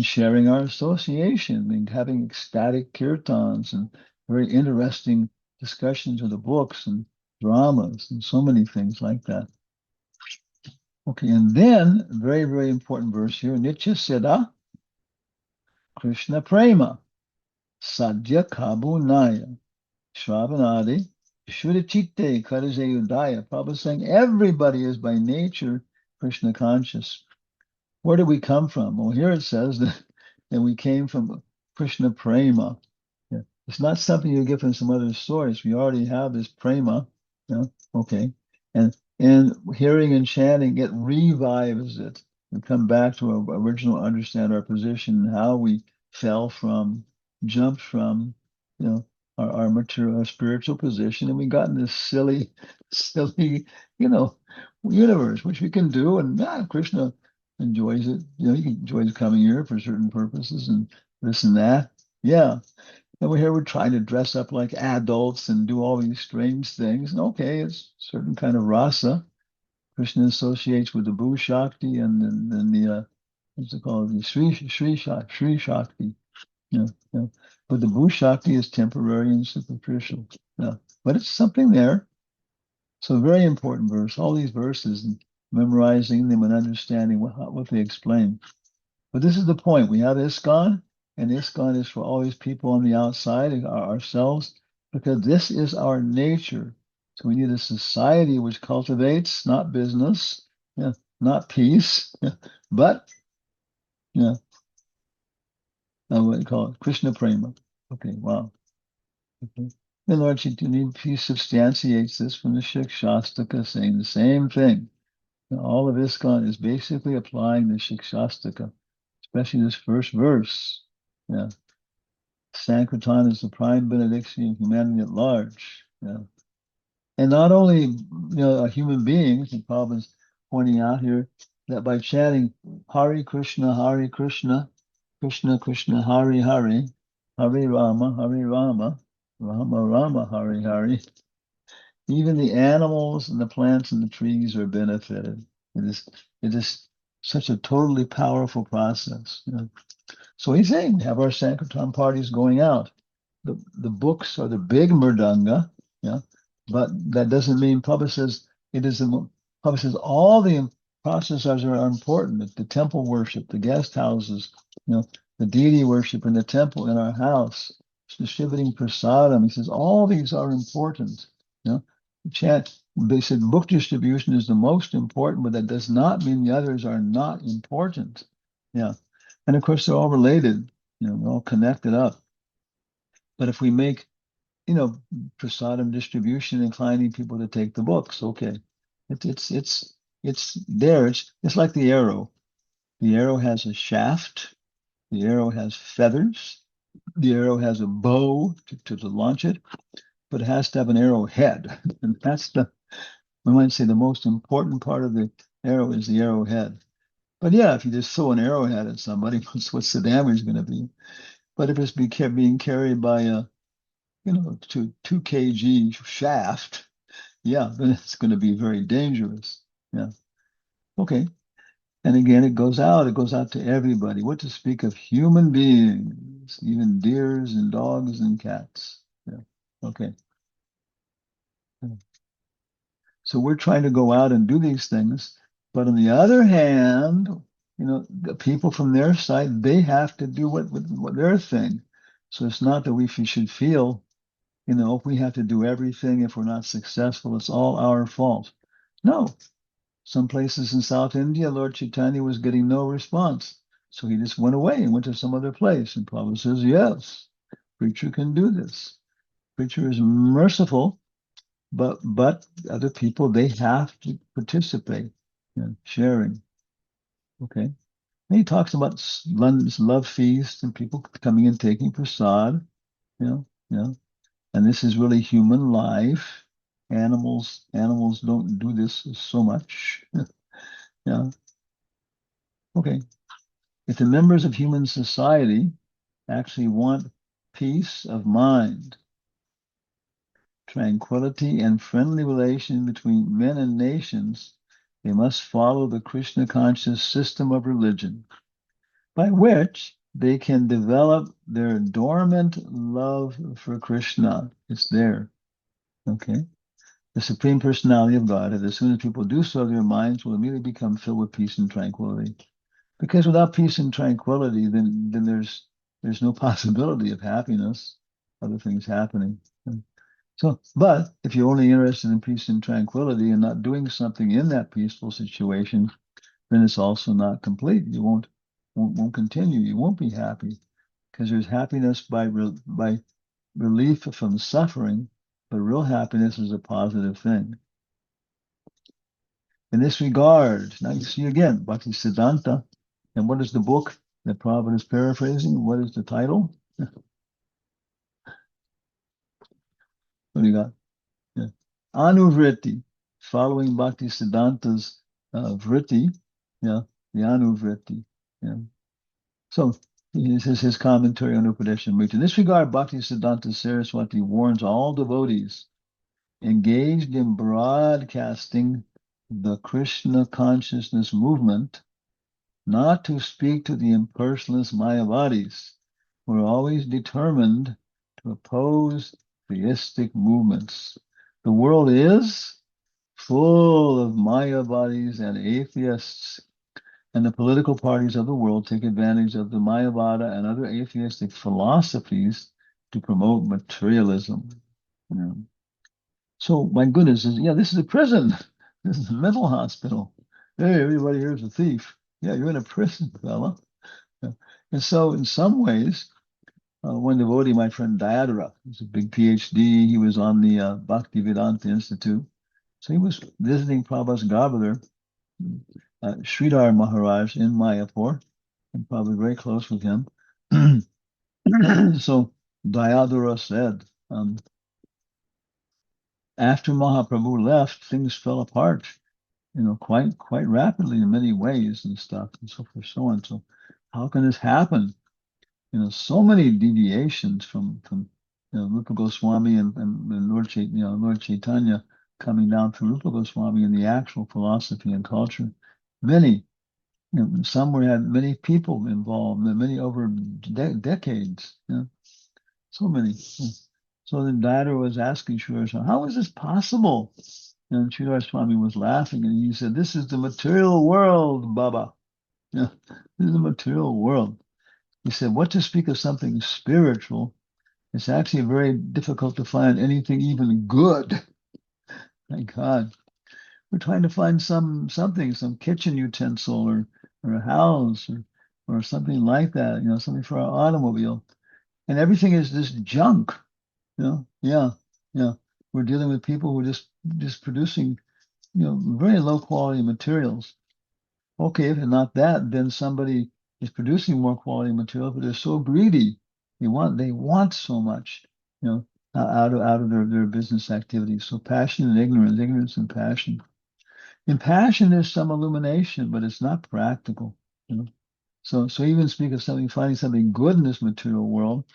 sharing our association and having ecstatic kirtans and very interesting discussions of the books and dramas and so many things like that. Okay, and then very, very important verse here, Nitya Siddha Krishna Prema Sadhya Kabunaya Shravanadi Shuddhachitte Karaje Udaya. Prabhupada is saying everybody is by nature Krishna conscious. Where did we come from? Well, here it says that we came from Krishna Prema. Yeah. It's not something you get from some other source. We already have this prema. Yeah. Okay. And hearing and chanting, it revives it. We come back to our original understand our position, how we fell from, jumped from, you know, our material, our spiritual position, and we got in this silly, silly, you know, universe, which we can do. And Krishna enjoys it. You know, he enjoys coming here for certain purposes and this and that. Yeah. And we're trying to dress up like adults and do all these strange things. And okay, it's a certain kind of rasa. Krishna associates with the Bhu Shakti and then the what's it called? The Sri Shakti. Yeah, yeah. But the Bhu Shakti is temporary and superficial. Yeah. But it's something there. So very important verse. All these verses and memorizing them and understanding what they explain. But this is the point. We have ISKCON, and ISKCON is for all these people on the outside, ourselves, because this is our nature. So we need a society which cultivates, not business, yeah, not peace, yeah, but yeah, what do you call it? Krishna Prema. Okay, wow. Okay. The Lord Chaitanya, he substantiates this from the Shikshastaka, saying the same thing. All of ISKCON is basically applying the Shikshastaka, especially this first verse. Yeah. Sankirtan is the prime benediction of humanity at large. Yeah. And not only a human being, the Prabhupada is pointing out here that by chanting Hare Krishna, Krishna Krishna, Hare Hare, Hare Rama, Rama Rama, Hare Hare, even the animals and the plants and the trees are benefited. It is such a totally powerful process. So he's saying we have our Sankirtan parties going out. The books are the big mridanga, yeah, but that doesn't mean Prabhupada says it is Prabhupada says all the processes are important. The temple worship, the guest houses, the deity worship in the temple, in our house, distributing prasadam. He says all these are important. Chant. They said book distribution is the most important, but that does not mean the others are not important. Yeah, and of course they're all related. They're all connected up. But if we make, prasadam distribution, inclining people to take the books, okay, it's there. It's like the arrow. The arrow has a shaft. The arrow has feathers. The arrow has a bow to launch it, but it has to have an arrowhead, and that's we might say the most important part of the arrow is the arrowhead. But yeah, if you just throw an arrowhead at somebody, what's the damage going to be? But if it's being carried by a 2 kg shaft, yeah, then it's going to be very dangerous. Yeah. Okay. And again, it goes out to everybody. What to speak of human beings, even deers and dogs and cats. Yeah. Okay. Yeah. So we're trying to go out and do these things. But on the other hand, the people from their side, they have to do what their thing. So it's not that we should feel, if we have to do everything, if we're not successful, it's all our fault. No. Some places in South India, Lord Chaitanya was getting no response. So he just went away and went to some other place. And Prabhupada says, yes, preacher can do this. Preacher is merciful, but other people, they have to participate in sharing. Okay. And he talks about London's love feast and people coming and taking prasad. And this is really human life. Animals don't do this so much. Yeah. Okay. If the members of human society actually want peace of mind, tranquility, and friendly relation between men and nations, they must follow the Krishna conscious system of religion. by which they can develop their dormant love for Krishna. It's there. Okay. The Supreme Personality of Godhead, as soon as people do so, their minds will immediately become filled with peace and tranquility. Because without peace and tranquility, then there's no possibility of happiness, other things happening. So, but if you're only interested in peace and tranquility and not doing something in that peaceful situation, then it's also not complete. You won't continue. You won't be happy because there's happiness by relief from suffering, but real happiness is a positive thing. In this regard, now you see again, Bhakti Siddhanta. And what is the book that Prabhupada is paraphrasing? What is the title? What do you got? Yeah. Anuvritti, following Bhakti Siddhanta's vritti, yeah, the Anuvritti. Yeah. So this is his commentary on Upadeshamrita. In this regard, Bhakti Siddhanta Saraswati warns all devotees engaged in broadcasting the Krishna consciousness movement not to speak to the impersonalist Mayavadis who are always determined to oppose theistic movements. The world is full of Mayavadis and atheists, and the political parties of the world take advantage of the Mayavada and other atheistic philosophies to promote materialism. You know. So, my goodness, this is a prison. This is a mental hospital. Hey, everybody here is a thief. Yeah, you're in a prison, fella. Yeah. And so, in some ways, one devotee, my friend Dayadara, he's a big PhD. He was on the Bhaktivedanta Institute. So he was visiting Prabhupada's Garbhadar, Sridhar Maharaj in Mayapur, and probably very close with him. So Dayadara said, after Mahaprabhu left, things fell apart, quite rapidly in many ways and stuff, and so forth, so on. So how can this happen? So many deviations from Rupa Goswami and Lord Chaitanya coming down from Rupa Goswami in the actual philosophy and culture. Many, some had many people involved, many over decades. So many. So then Dada was asking Sridhar Swami, how is this possible? And Sridhar Swami was laughing and he said, this is the material world, Baba. This is the material world. He said, what to speak of something spiritual? It's actually very difficult to find anything even good. Thank God. We're trying to find something, some kitchen utensil or a house or something like that, something for our automobile. And everything is this junk. Yeah. We're dealing with people who are just producing, very low quality materials. Okay, if not that, then somebody is producing more quality material, but they're so greedy. They want so much, out of their business activities. So passion and ignorance and passion. In passion, there's some illumination, but it's not practical. So even speak of finding something good in this material world,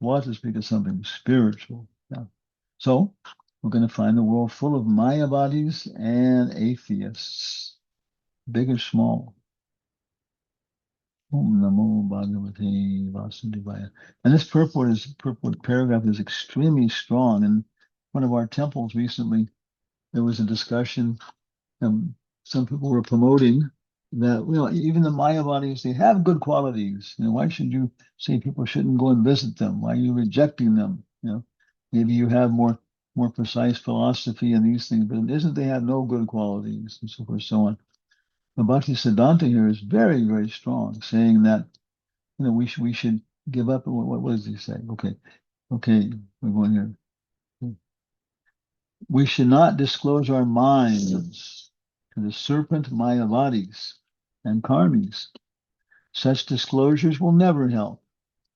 was to speak of something spiritual. Yeah. So we're going to find the world full of Mayavadis and atheists, big and small. Om Namo Bhagavate Vasudevaya. And this purport paragraph is extremely strong. In one of our temples recently, there was a discussion. Some people were promoting that, even the Mayavadis, they have good qualities. Why should you say people shouldn't go and visit them? Why are you rejecting them? Maybe you have more precise philosophy and these things, but isn't they have no good qualities and so forth, so on. But Bhakti Siddhanta here is very, very strong, saying that we should give up. What does he say? Okay, we're going here. We should not disclose our minds to the serpent Mayavadis and karmis. Such disclosures will never help.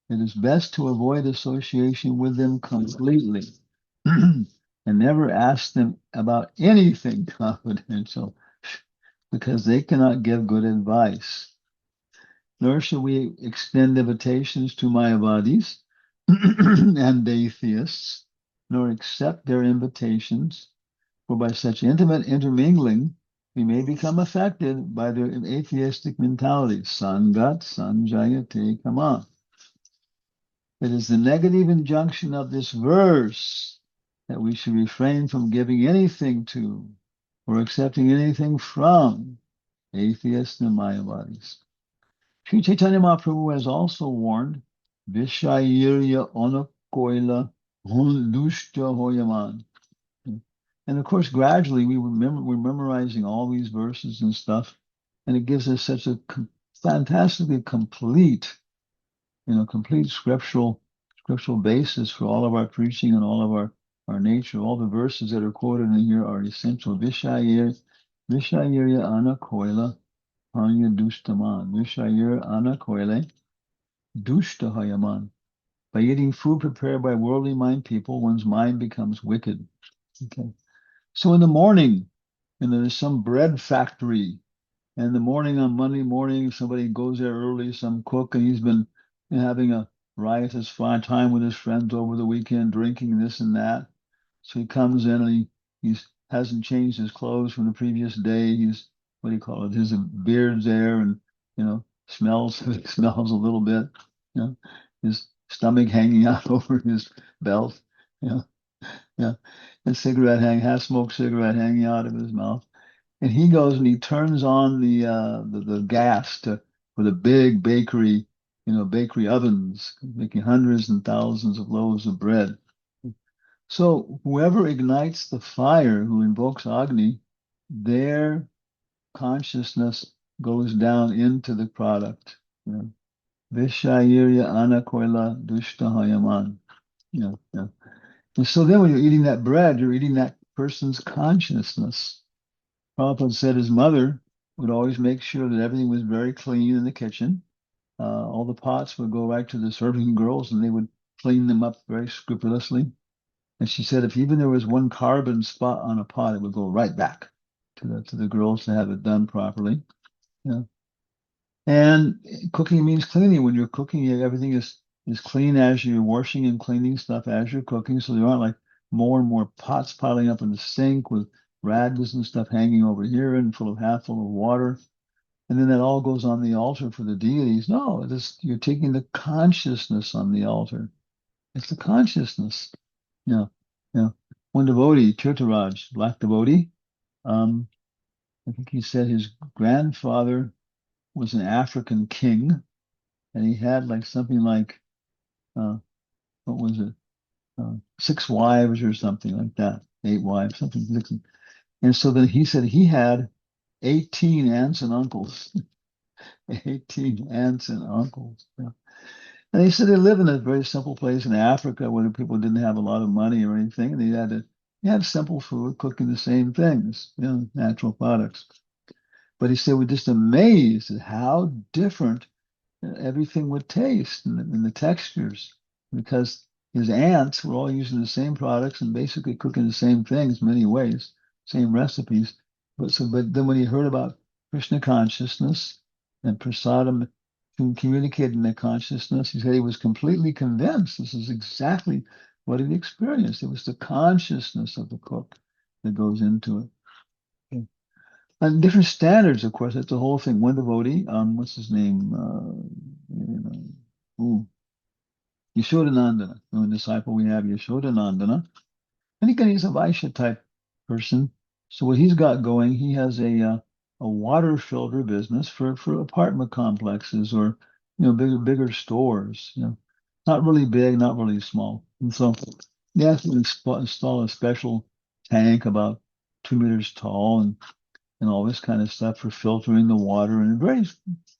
It is best to avoid association with them completely and never ask them about anything confidential because they cannot give good advice. Nor should we extend invitations to Mayavadis and atheists, nor accept their invitations, for by such intimate intermingling, we may become affected by their atheistic mentality. Sangat sanjayate kama. It is the negative injunction of this verse that we should refrain from giving anything to or accepting anything from atheists and Mayavadis. Sri Chaitanya Mahaprabhu has also warned, Vishayirya onakoila dushta hoyaman. And of course, gradually we're memorizing all these verses and stuff, and it gives us such a fantastically complete, complete scriptural basis for all of our preaching and all of our nature. All the verses that are quoted in here are essential. Vishayirya anakoila hanya dushtaman. Vishayir anakoile dushtahayaman. By eating food prepared by worldly mind people, one's mind becomes wicked. Okay. So in the morning, there's some bread factory. And in the morning, on Monday morning, somebody goes there early, some cook, and he's been having a riotous fine time with his friends over the weekend, drinking this and that. So he comes in and he hasn't changed his clothes from the previous day. He's, what do you call it? His beard's there and, smells smells a little bit. His stomach hanging out over his belt. Yeah, yeah. His cigarette half-smoked cigarette hanging out of his mouth. And he goes and he turns on the gas for the big bakery, bakery ovens, making hundreds and thousands of loaves of bread. So whoever ignites the fire, who invokes Agni, their consciousness goes down into the product. Vishayirya anakoila dushtahayaman. Yeah, yeah. And so then when you're eating that bread, you're eating that person's consciousness. Prabhupada said his mother would always make sure that everything was very clean in the kitchen. All the pots would go right to the serving girls and they would clean them up very scrupulously. And she said if even there was one carbon spot on a pot, it would go right back to the girls to have it done properly. Yeah. And cooking means cleaning. When you're cooking, everything is clean as you're washing and cleaning stuff as you're cooking. So there aren't like more and more pots piling up in the sink with rags and stuff hanging over here and half full of water. And then that all goes on the altar for the deities. No, you're taking the consciousness on the altar. It's the consciousness. Yeah, yeah. One devotee, Tirtharaj, black devotee, I think he said his grandfather was an African king, and he had like something like, what was it, 6 wives or something like that, 8 wives, something. And so then he said he had 18 aunts and uncles, 18 aunts and uncles. Yeah. And he said they lived in a very simple place in Africa where the people didn't have a lot of money or anything, and they had simple food, cooking the same things, natural products. But he said we're just amazed at how different everything would taste and the textures, because his aunts were all using the same products and basically cooking the same things many ways, same recipes. But then when he heard about Krishna consciousness and prasadam communicating that consciousness, he said he was completely convinced this is exactly what he experienced. It was the consciousness of the cook that goes into it. Okay. And different standards, of course, that's the whole thing. One devotee, what's his name? Yashodanandana. A disciple we have, Yashodanandana. And again, he's a Vaishya type person. So what he's got going, he has a water filter business for apartment complexes or bigger stores. Not really big, not really small. And so he has to install a special tank about 2 meters tall and all this kind of stuff for filtering the water, and a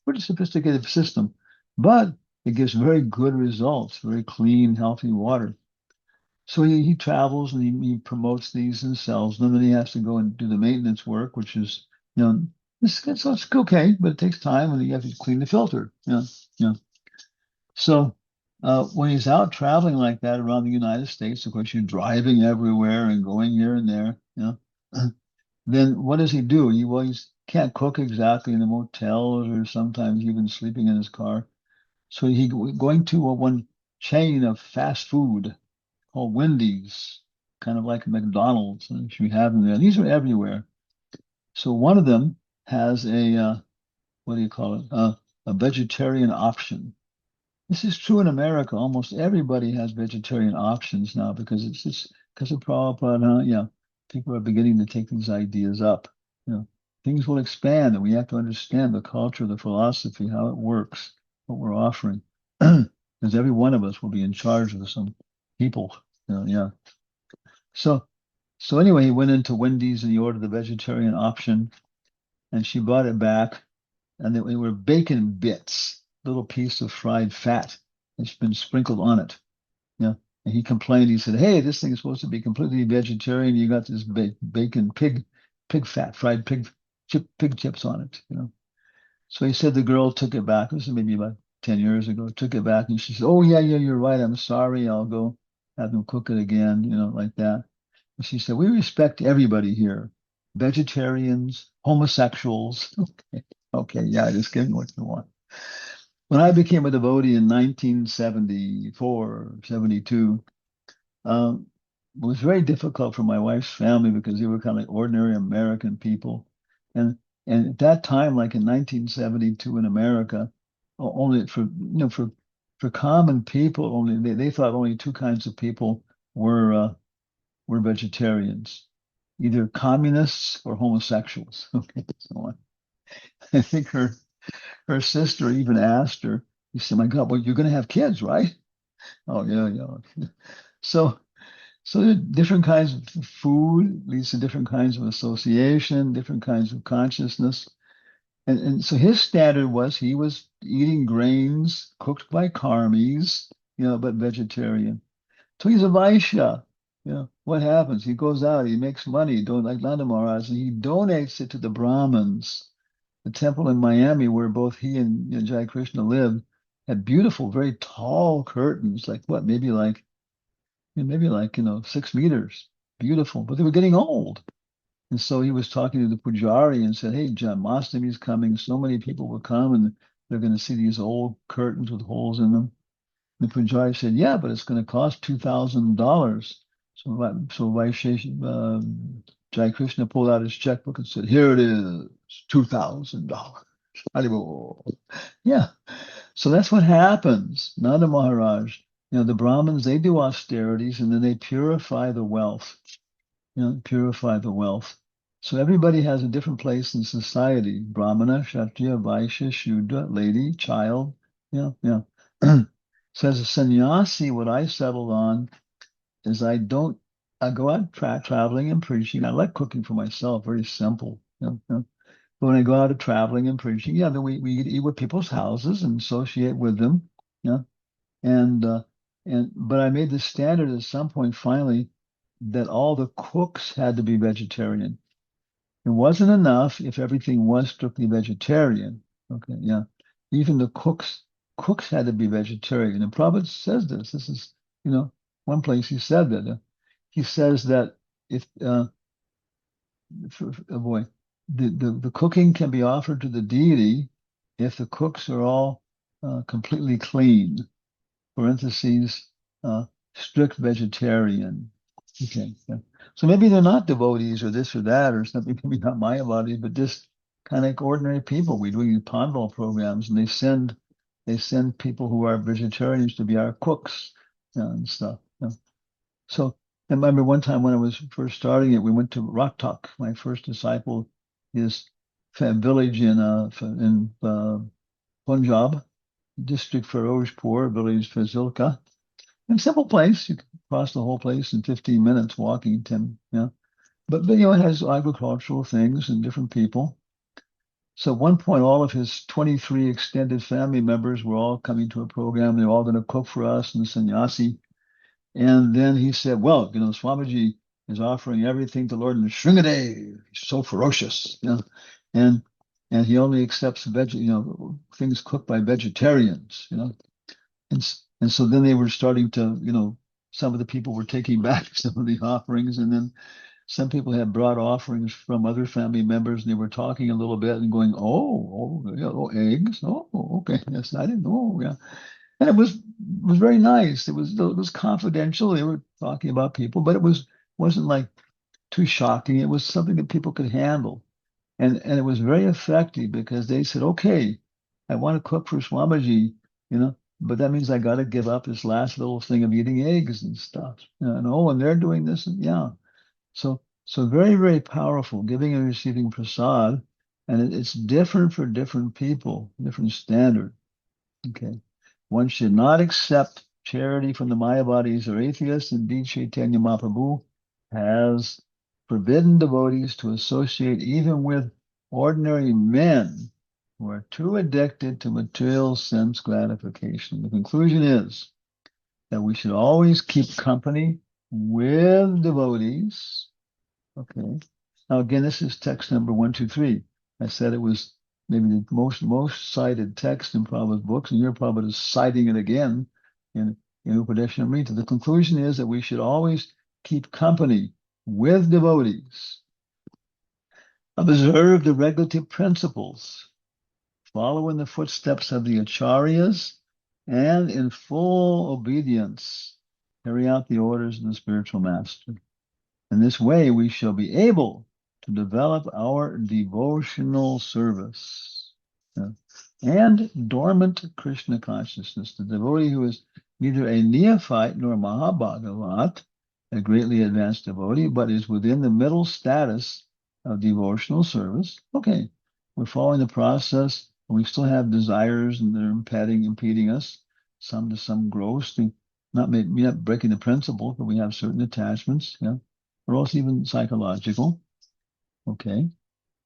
pretty sophisticated system, but it gives very good results, very clean, healthy water. So he travels and he promotes these and sells them, and he has to go and do the maintenance work, which is, it's okay, but it takes time, and you have to clean the filter. So when he's out traveling like that around the United States, of course, you're driving everywhere and going here and there, then what does he do? He can't cook exactly in the motels or sometimes even sleeping in his car. So he going to one chain of fast food called Wendy's, kind of like McDonald's, if you have them there. These are everywhere. So one of them has a what do you call it? A vegetarian option. This is true in America. Almost everybody has vegetarian options now because it's just because of Prabhupada. Yeah, people are beginning to take these ideas up. You know, things will expand, and we have to understand the culture, the philosophy, how it works, what we're offering, because every one of us will be in charge of some people. Yeah. So, so anyway, he went into Wendy's and he ordered the vegetarian option, and she brought it back, and they were bacon bits, little piece of fried fat that's been sprinkled on it. Yeah. And he complained. He said, "Hey, this thing is supposed to be completely vegetarian. You got this bacon, pig fat, fried pig chips on it." So he said the girl took it back. This was maybe about 10 years ago. Took it back, and she said, "Oh yeah, you're right. I'm sorry. I'll go have them cook it again." Like that. And she said, "We respect everybody here, vegetarians, homosexuals." Okay, yeah, just give me what you want. When I became a devotee in 1974, 72, it was very difficult for my wife's family because they were kind of like ordinary American people. And and at that time, like in 1972 in America, only for common people, only they thought only two kinds of people were vegetarians, either communists or homosexuals. Okay, so I think her sister even asked her, he said, "My God, well, you're going to have kids, right?" Oh, yeah, yeah. So, so there are different kinds of food leads to different kinds of association, different kinds of consciousness. And so his standard was he was eating grains cooked by karmis, but vegetarian. So he's a Vaishya. What happens? He goes out, he makes money, don't like Nanda Maharaj, and he donates it to the Brahmins. The temple in Miami, where both he and Jai Krishna lived, had beautiful, very tall curtains, like what, maybe like 6 meters, beautiful, but they were getting old. And so he was talking to the pujari and said, "Hey, Janmashtami is coming. So many people will come, and they're going to see these old curtains with holes in them." The Pujari said, "Yeah, but it's going to cost $2,000. So Jai Krishna pulled out his checkbook and said, "Here it is, $2,000. Yeah. So that's what happens. Nanda Maharaj, the Brahmins, they do austerities and then they purify the wealth, purify the wealth. So everybody has a different place in society. Brahmana, Kshatriya, Vaishya, Shudra, lady, child. Yeah. So as a sannyasi, what I settled on is I go out traveling and preaching. I like cooking for myself, very simple. But when I go out traveling and preaching, then we eat with people's houses and associate with them. Yeah. And but I made the standard at some point finally that all the cooks had to be vegetarian. It wasn't enough if everything was strictly vegetarian. Okay, yeah. Even the cooks had to be vegetarian. And Prabhupada says this. This is, one place he said that. He says that if oh boy, the cooking can be offered to the deity if the cooks are all completely clean. Parentheses, strict vegetarian. Okay. Yeah. So maybe they're not devotees or this or that or something, maybe not Mayavadis, but just kind of like ordinary people. We're doing Pandal programs and they send people who are vegetarians to be our cooks and stuff. So I remember one time when I was first starting it, we went to Rohtak. My first disciple, his village in Punjab, district Firozpur, village Fazilka. A simple place. You can cross the whole place in 15 minutes walking, 10, yeah. But it has agricultural things and different people. So at one point, all of his 23 extended family members were all coming to a program. They're all going to cook for us and sannyasi. And then he said, "Well, Swamiji is offering everything to Lord Nrsimhadev. He's so ferocious, and and he only accepts things cooked by vegetarians, and so then they were starting to, some of the people were taking back some of the offerings, and then some people had brought offerings from other family members, and they were talking a little bit and going, eggs, okay, yes, I didn't know, yeah." And it was very nice. It was confidential. They were talking about people, but wasn't like too shocking. It was something that people could handle. And it was very effective because they said, okay, I want to cook for Swamiji, but that means I got to give up this last little thing of eating eggs and stuff. And they're doing this, and yeah. So very, very powerful, giving and receiving prasad, and it's different for different people, different standard. Okay. One should not accept charity from the Mayavadis or atheists. Indeed, Chaitanya Mahaprabhu has forbidden devotees to associate even with ordinary men who are too addicted to material sense gratification. The conclusion is that we should always keep company with devotees. Okay. Now, again, this is text number 123. I said it was maybe the most cited text in Prabhupada's books, and here Prabhupada is citing it again in Upadeshamrita. The conclusion is that we should always keep company with devotees, observe the regulative principles, follow in the footsteps of the acharyas, and in full obedience carry out the orders of the spiritual master. In this way, we shall be able to develop our devotional service and dormant Krishna consciousness. The devotee who is neither a neophyte nor Mahabhagavat, a greatly advanced devotee, but is within the middle status of devotional service. Okay, we're following the process, and we still have desires, and they're impeding us, some to some gross, to not breaking the principle, but we have certain attachments, or also even psychological. Okay.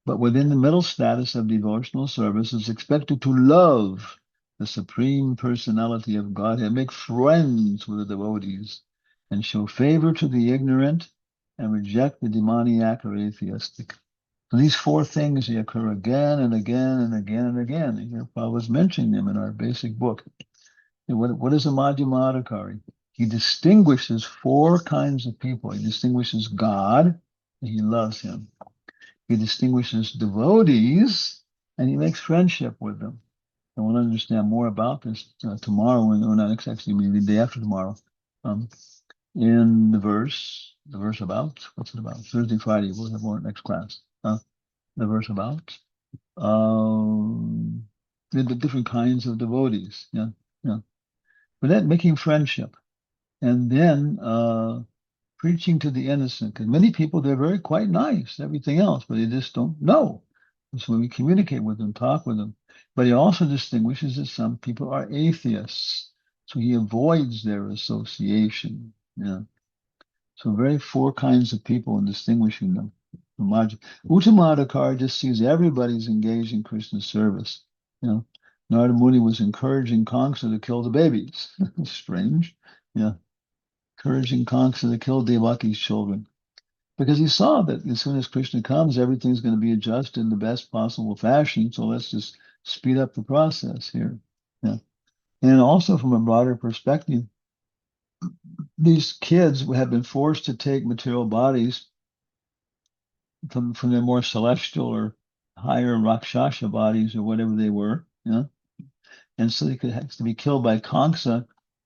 But within the middle status of devotional service is expected to love the Supreme Personality of Godhead, make friends with the devotees, and show favor to the ignorant and reject the demoniac or atheistic. So these four things, they occur again and again and again and again. And here Paul was mentioning them in our basic book. And what is a Madhyamadhikari? He distinguishes four kinds of people. He distinguishes God, and he loves him. He distinguishes devotees, and he makes friendship with them. I want to understand more about this tomorrow, or not actually, maybe the day after tomorrow. In the verse about, what's it about? Thursday, Friday, we'll have more next class. The verse about the different kinds of devotees. Yeah. But that making friendship, and then preaching to the innocent. Because many people, they're very quite nice, everything else, but they just don't know. So when we communicate with them, talk with them. But he also distinguishes that some people are atheists, so he avoids their association. Yeah. So very four kinds of people and distinguishing them. Uttamadhikari just sees everybody's engaged in Krishna service. Narada Muni was encouraging Kamsa to kill the babies. Strange. Yeah. Encouraging Kamsa to kill Devaki's children. Because he saw that as soon as Krishna comes, everything's going to be adjusted in the best possible fashion. So let's just speed up the process here. Yeah. And also from a broader perspective, these kids have been forced to take material bodies from their more celestial or higher Rakshasa bodies or whatever they were. Yeah. And so they could have to be killed by Kamsa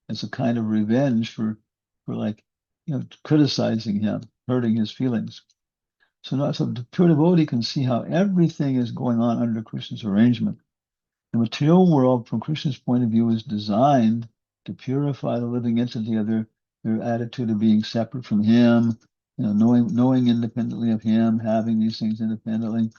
as a kind of revenge for criticizing him, hurting his feelings. So the pure devotee can see how everything is going on under Krishna's arrangement. The material world, from Krishna's point of view, is designed to purify the living entity of their attitude of being separate from him, knowing independently of him, having these things independently.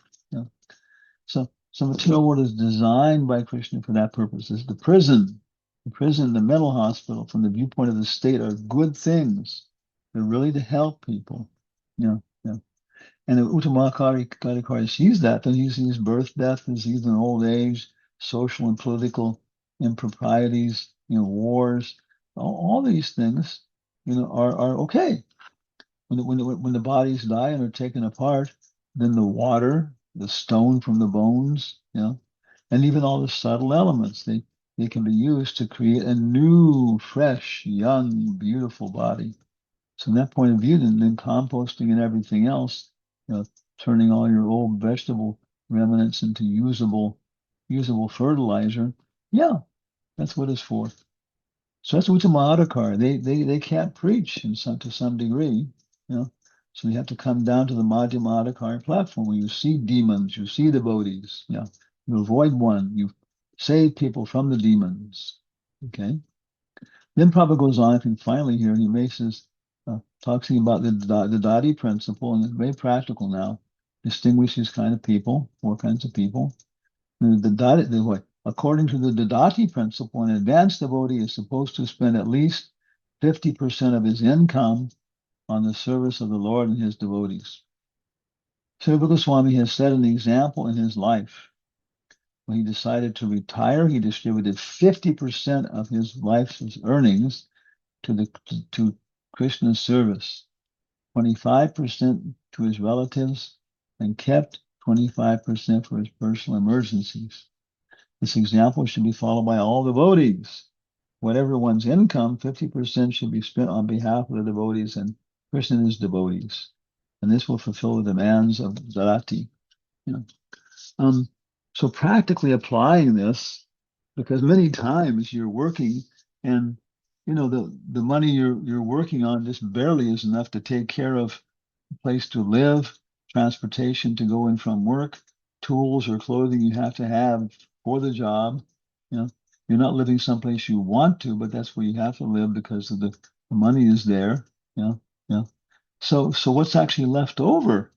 So material world is designed by Krishna for that purpose. It's the prison, the mental hospital, from the viewpoint of the state, are good things. They're really to help people. And if Uttamadhikari sees that, then he sees birth, death, disease, and old age, social and political improprieties, wars. All these things, are okay. When the bodies die and are taken apart, then the water, the stone from the bones, and even all the subtle elements, they can be used to create a new, fresh, young, beautiful body. So from that point of view, then composting and everything else, turning all your old vegetable remnants into usable fertilizer, that's what it's for. So that's Uttamadhikari. They can't preach to some degree, So you have to come down to the Madhyamadikari platform where you see demons, you see devotees. Yeah, you avoid one, you save people from the demons. Okay. Then Prabhupada goes on, I think finally here, he makes his talking about the Dadi principle, and it's very practical now. Distinguishes kind of people, four kinds of people. According to the Dadati principle, an advanced devotee is supposed to spend at least 50% of his income on the service of the Lord and his devotees. Sri Swami has set an example in his life. When he decided to retire, he distributed 50% of his life's earnings to Krishna's service, 25% to his relatives, and kept 25% for his personal emergencies. This example should be followed by all devotees. Whatever one's income, 50% should be spent on behalf of the devotees and Krishna's devotees. And this will fulfill the demands of Dharati. You know. So practically applying this, because many times you're working and the money you're working on just barely is enough to take care of a place to live, transportation to go in from work, tools or clothing you have to have for the job. You know, you're not living someplace you want to, but that's where you have to live because of the money is there. Yeah. So what's actually left over?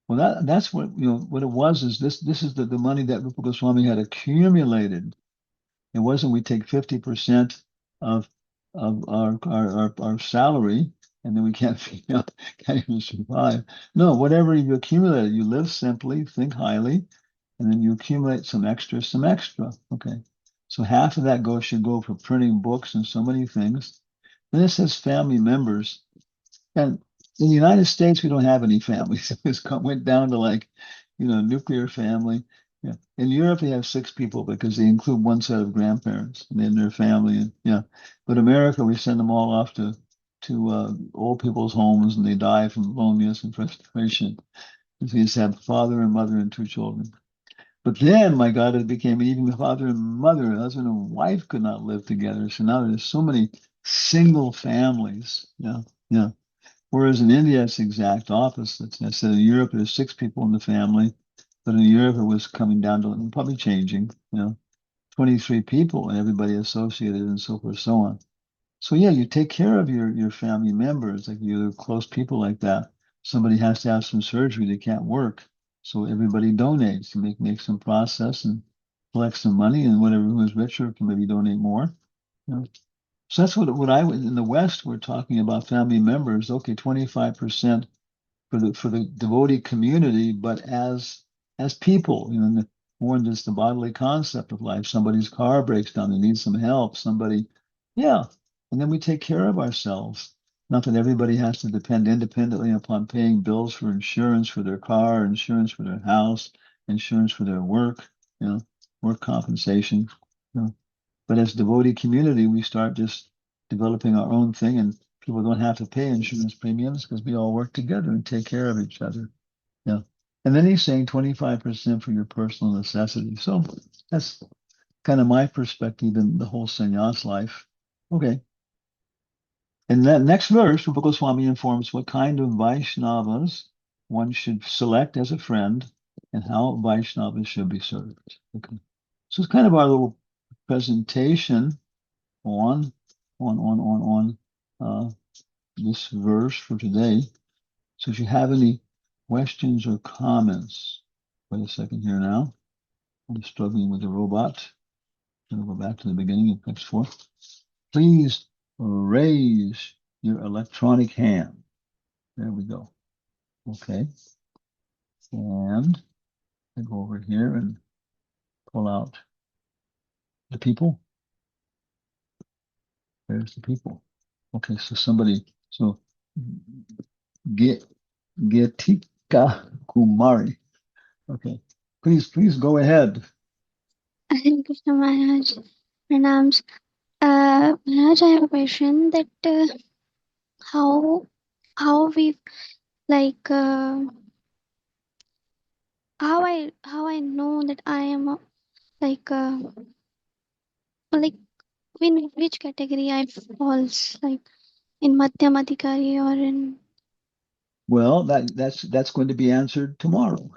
Well, that's what what it was is this is the money that Rupa Goswami had accumulated. It wasn't we take 50% of our salary and then we can't can't even survive. No, whatever you accumulated, you live simply, think highly, and then you accumulate some extra. Okay. So half of that should go for printing books and so many things. Then it says family members. And in the United States, we don't have any families. Went down to nuclear family. Yeah. In Europe, they have 6 people because they include one set of grandparents and then their family. And yeah. But America, we send them all off to old people's homes and they die from loneliness and frustration. And so you just have father and mother and 2 children. But then, my God, it became even the father and mother, husband and wife could not live together. So now there's so many single families. Yeah. Yeah. Whereas in India, it's the exact opposite. I said in Europe, there's 6 people in the family, but in Europe, it was coming down to probably changing, 23 people and everybody associated and so forth, so on. So yeah, you take care of your family members, like you close people like that. Somebody has to have some surgery, they can't work. So everybody donates to make some process and collect some money, and whatever who is richer can maybe donate more. You know. So that's what I in the West we're talking about family members. Okay, 25% for the devotee community, but as people, more than just the bodily concept of life. Somebody's car breaks down, they need some help. Yeah, and then we take care of ourselves. Not that everybody has to depend independently upon paying bills for insurance for their car, insurance for their house, insurance for their work, work compensation. You know. But as devotee community, we start just developing our own thing, and people don't have to pay insurance premiums because we all work together and take care of each other. Yeah. And then he's saying 25% for your personal necessities. So that's kind of my perspective in the whole sannyas life. Okay. In that next verse, Rupa Goswami informs what kind of Vaishnavas one should select as a friend and how Vaishnavas should be served. Okay. So it's kind of our little presentation on this verse for today. So if you have any questions or comments, wait a second here now. I'm struggling with the robot. I'm going to go back to the beginning of text 4. Please raise your electronic hand. There we go. Okay. And I go over here and pull out the people. There's the people. Okay, so Getika Kumari. Okay. Please go ahead. Hare Krishna Maharaj. Pranams. Maharaj, I have a question that how we like how I know that I am like in which category I falls, like in Madhyam Adhikari or in Well, that's going to be answered tomorrow.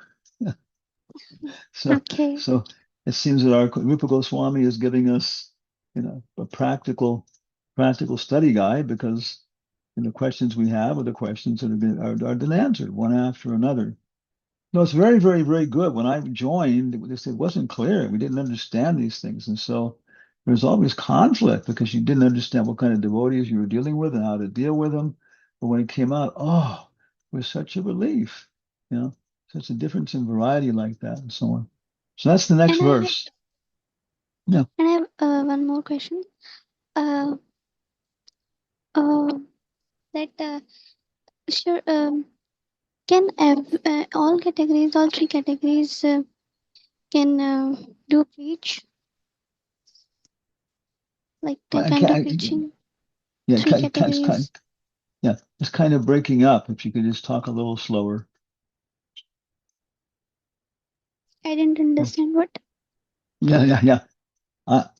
So Okay. so it seems that our Rupa Goswami is giving us, a practical study guide, because the questions we have are the questions that are been answered one after another. No, it's very, very, very good. When I joined, it wasn't clear. We didn't understand these things. And so there's always conflict because you didn't understand what kind of devotees you were dealing with and how to deal with them. But when it came out, oh, it was such a relief, such a difference in variety like that and so on. So that's the next And I verse. Yeah. and I have one more question. Uh, uh, that sure. Can all categories, all three categories, can do preach? Like they I can do can't, preaching. yeah, Three categories. yeah, it's kind of breaking up. If you could just talk a little slower. I didn't Oh, understand what. yeah, yeah, yeah.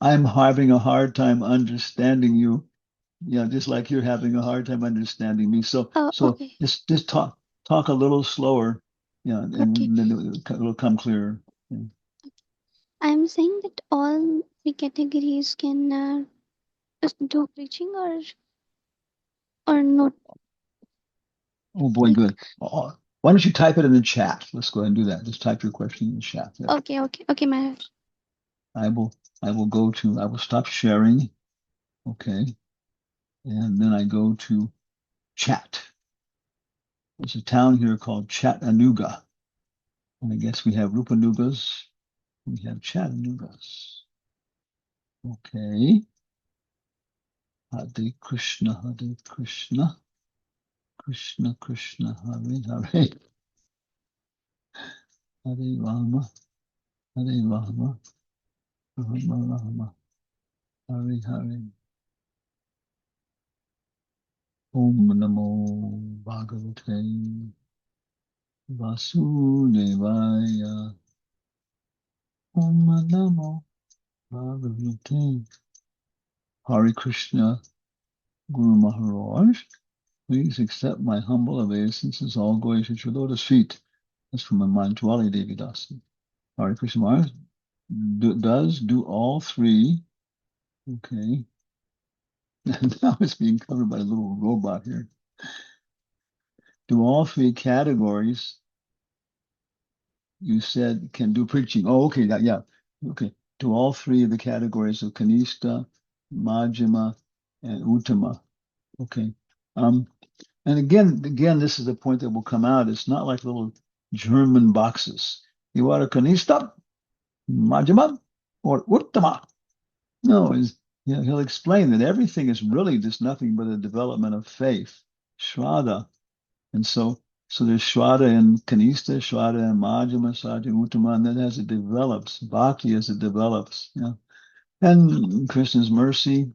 I'm having a hard time understanding you. Yeah, just like you're having a hard time understanding me. So Oh, so okay, just talk a little slower. Yeah, okay. and then it'll come clearer. Yeah. I'm saying that all three categories can just do preaching or not. Oh boy, Like good. Why don't you type it in the chat? Let's go ahead and do that. Just type your question in the chat there. okay, okay, okay, Maharaj. I will I will stop sharing. Okay. And then I go to chat. There's a town here called Chattanooga. And I guess we have Rupanugas. We have Chattanoogas. Okay. Hare Krishna, Hare Krishna, Krishna Krishna, Hare Hare, Hare Rama, Hare Rama, Rama Rama, Hare Hare. Om Namo Bhagavate Vasudevaya. Om Namo Bhagavate. Hare Krishna, Guru Maharaj. Please accept my humble obeisances, all glories at your lotus feet. That's from Manjwali Devi Dasi. Hare Krishna Maharaj do all three. Okay. Now it's being covered by a little robot here. Do all three categories you said can do preaching? Oh, okay. Yeah. Okay. Do all three of the categories of Kanista, Majjhima, and Uttama. Okay. Um, and again, this is the point that will come out. It's not like little German boxes. You are a Kanista, Majjhima, or Uttama. No, he'll explain that everything is really just nothing but a development of faith, Shraddha. And so there's Shraddha in Kanista, Shraddha in Majjhima, Shraddha in Uttama, and then as it develops, Bhakti as it develops. And Krishna's mercy.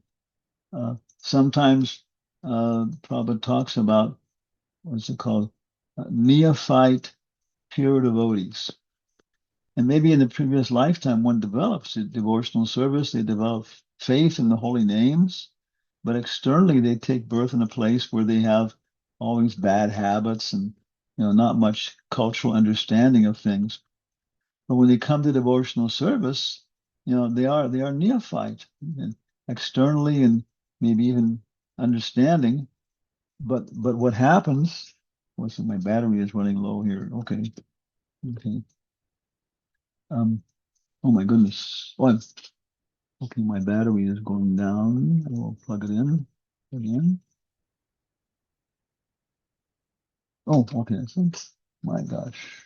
Sometimes Prabhupada talks about, what's it called? Neophyte pure devotees. And maybe in the previous lifetime, one develops a devotional service, they develop faith in the holy names, but externally they take birth in a place where they have all these bad habits and not much cultural understanding of things. But when they come to devotional service, they are neophyte and externally and maybe even understanding. But what happens? What's my battery is running low here. Okay. Okay. Oh my goodness. Okay, my battery is going down. I will plug it in again. Oh, okay. So, my gosh.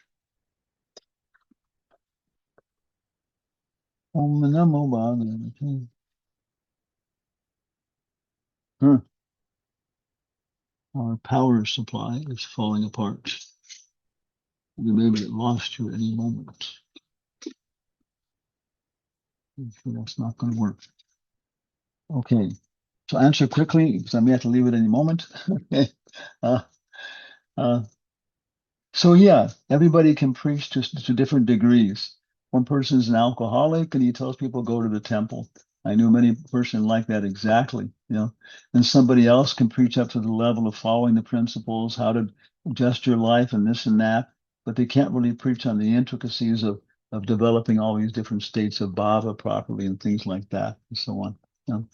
Om Namo Bhagavate. Huh. Our power supply is falling apart. We may get lost here any moment. I'm sure that's not going to work. Okay. So answer quickly because I may have to leave it any moment. Okay. Uh, uh, So yeah, everybody can preach to different degrees. One person is an alcoholic and he tells people go to the temple. I knew many person like that exactly, you know. And somebody else can preach up to the level of following the principles, how to adjust your life and this and that, but they can't really preach on the intricacies of developing all these different states of bhava properly and things like that and so on. You know?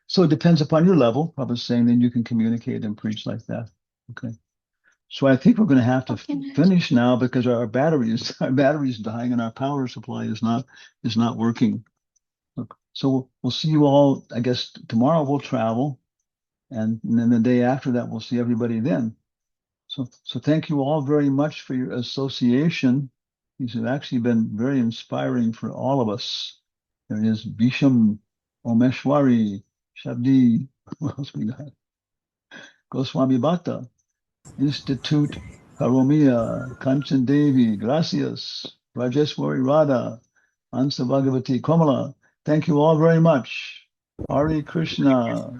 So it depends upon your level. I was saying then you can communicate and preach like that. Okay. So I think we're going to have to Okay, Maharaj. finish now because our battery's dying and our power supply is not working. So we'll see you all. I guess tomorrow we'll travel, and then the day after that we'll see everybody then. So thank you all very much for your association. These have actually been very inspiring for all of us. There is Bisham Omeshwari, Shabdi, what else we got? Goswami Bhatta, Institute Paromia, Kanchan Devi, Gracias, Rajeswari Radha, Ansa Bhagavati Komala. Thank you all very much. Hare Krishna.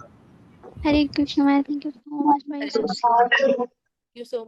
Hare Krishna Maharaj. Thank you so much for your association. You so